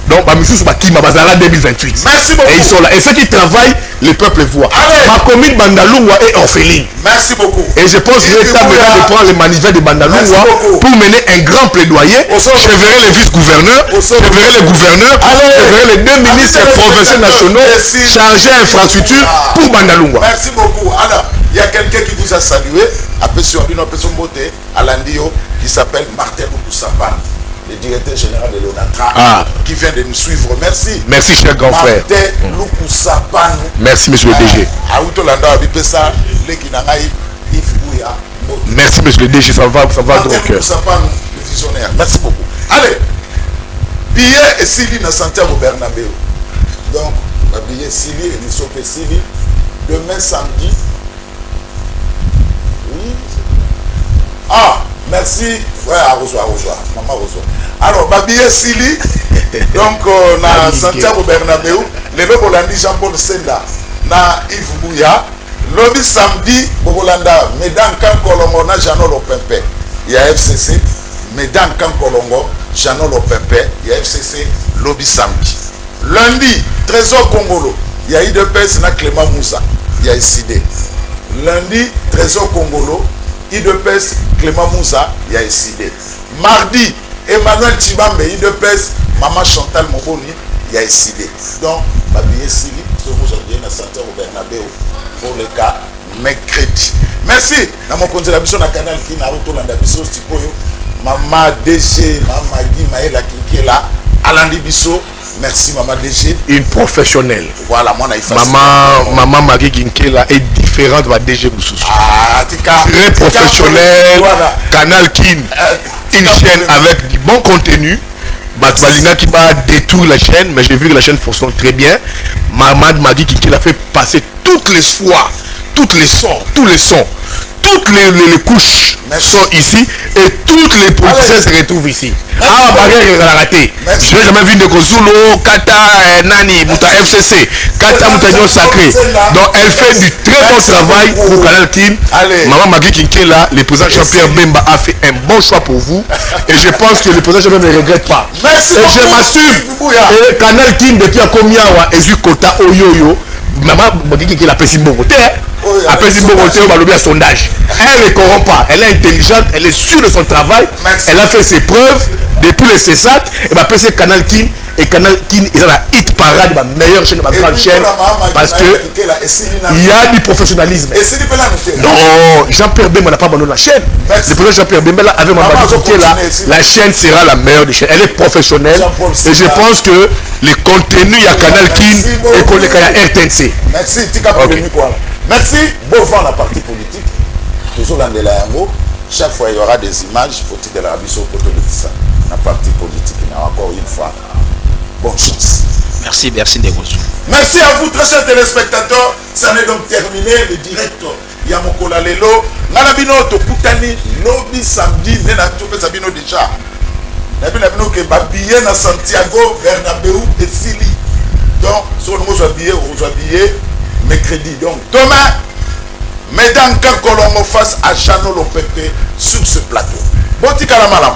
Donc, Bamissou Bakima, Bazala 2028. Merci beaucoup. Et ils sont là. Et ceux qui travaillent, le peuple voit. Ma commune Bandalungwa est orpheline. Merci beaucoup. Et je pense que l'État maintenant de prendre les manivelles de Bandalungwa pour mener un grand plaidoyer. Je verrai les vice-gouverneurs, je verrai les gouverneurs, je verrai les deux ministres provinciaux nationaux chargés d'infrastructure pour Bandalungwa. Merci beaucoup. Alors, il y a quelqu'un qui vous a salué, à Landio, qui s'appelle Martin Lukusapan, le directeur général de l'ONATRA, qui vient de nous suivre. Merci. Merci, cher grand frère. Martin Lukusapan. Merci, monsieur le DG. Merci, monsieur le DG, ça va donc. Visionnaire. Merci beaucoup. Allez, billet et Sili dans Santiago Bernabéu. Donc, billet Sili et Nisopé Sili. Demain samedi. Oui. Ah, merci. Ouais, à rejoindre. Maman reçoit. Alors, billet Sili. Donc, na Santiago Bernabéu. Le Bobolandi Jean-Paul Senda. Na Yves Bouya. Lobby samedi, Bobolanda. Mesdames Kankolongo na Jeannot Lopempe. Il y a FCC. Mesdames Kankolongo, Jeannot Lopempe. Il y a FCC. Lobby samedi. Lundi, Trésor Congolo. Il y a IDPS na Clément Moussa. Il y a ICD. Lundi, Trésor Congolo. IDPS Clément Moussa. Il y a ICD. Mardi, Emmanuel Chibambe. IDPS Maman Chantal Moboni. Il y a ICD. Donc, Babillet Sili. Aujourd'hui, na Santiago Bernabéu. Pour le cas mercredi. Merci. Dans mon compte de la mission na canal qui n'a retourné dans la mission Stipoyo. Maman DG, Maman Guy, Maëla qui est là. Alain Bisso. Merci Maman DG. Une professionnelle. Voilà, moi Maman Marie Ginkela est différente de la DG Boussous. Très professionnelle. Voilà. Canal Kin. Une chaîne avec du bon contenu. Batbalina qui va détruire la chaîne, mais j'ai vu que la chaîne fonctionne très bien. Maman Marie Ginkela a fait passer toutes les fois, tous les sons toutes les couches sont ici et toutes les politiciens se retrouvent ici. Ah, barrière il a raté. Je n'ai jamais vu de Kozulo, Kata, Nani, Mouta FCC, Kata Moutagnon Sacré. Donc elle fait du très bon travail pour Canal Kin. Maman Magui Kinkela, le président Jean-Pierre Bemba a fait un bon choix pour vous. Et je pense que le président Jean-Pierre ne regrette pas. Merci. Et je m'assume. Et Canal Kin depuis à combien et vu Kota Oyoyo. Maman Magui Kinkela a fait bon côté. Après si bon côté, on va lever un sondage. Elle ne corrompt pas. Elle est intelligente. Elle est sûre de son travail. Elle a fait ses preuves. Depuis le CESAT, et ma PC Canal Kin et Canal Kin ils ont la hit parade de ma meilleure chaîne, de ma grande chaîne, parce que il y a du professionnalisme. Non, Jean-Pierre Bemba n'a pas abandonné la chaîne. Le président Jean-Pierre Bemba avec ma là, la chaîne sera la meilleure des chaînes. Elle est professionnelle et je pense que les contenus à Canal Kin et qu'on les à RTNC. Merci, merci. Bon vent la partie politique. Toujours dans l'Ango. Chaque fois, il y aura des images pour tirer la Rabisso pour tout le ça. La partie politique, il y a encore une fois. Bonne chance. Merci, merci Ndegozou. Merci à vous, très chers téléspectateurs. Ça n'est donc terminé. Le direct Yamokola Lelo. Nalabino Tokutani, Lobi samedi, Nena Topé Sabino déjà. Nabino que Babillé na Santiago, Bernabeu et Sili. Donc, si on nous habillé, mercredi. Donc, demain. Mesdames, quand on face à Chano Lopete sur ce plateau. Bon, tika la malam.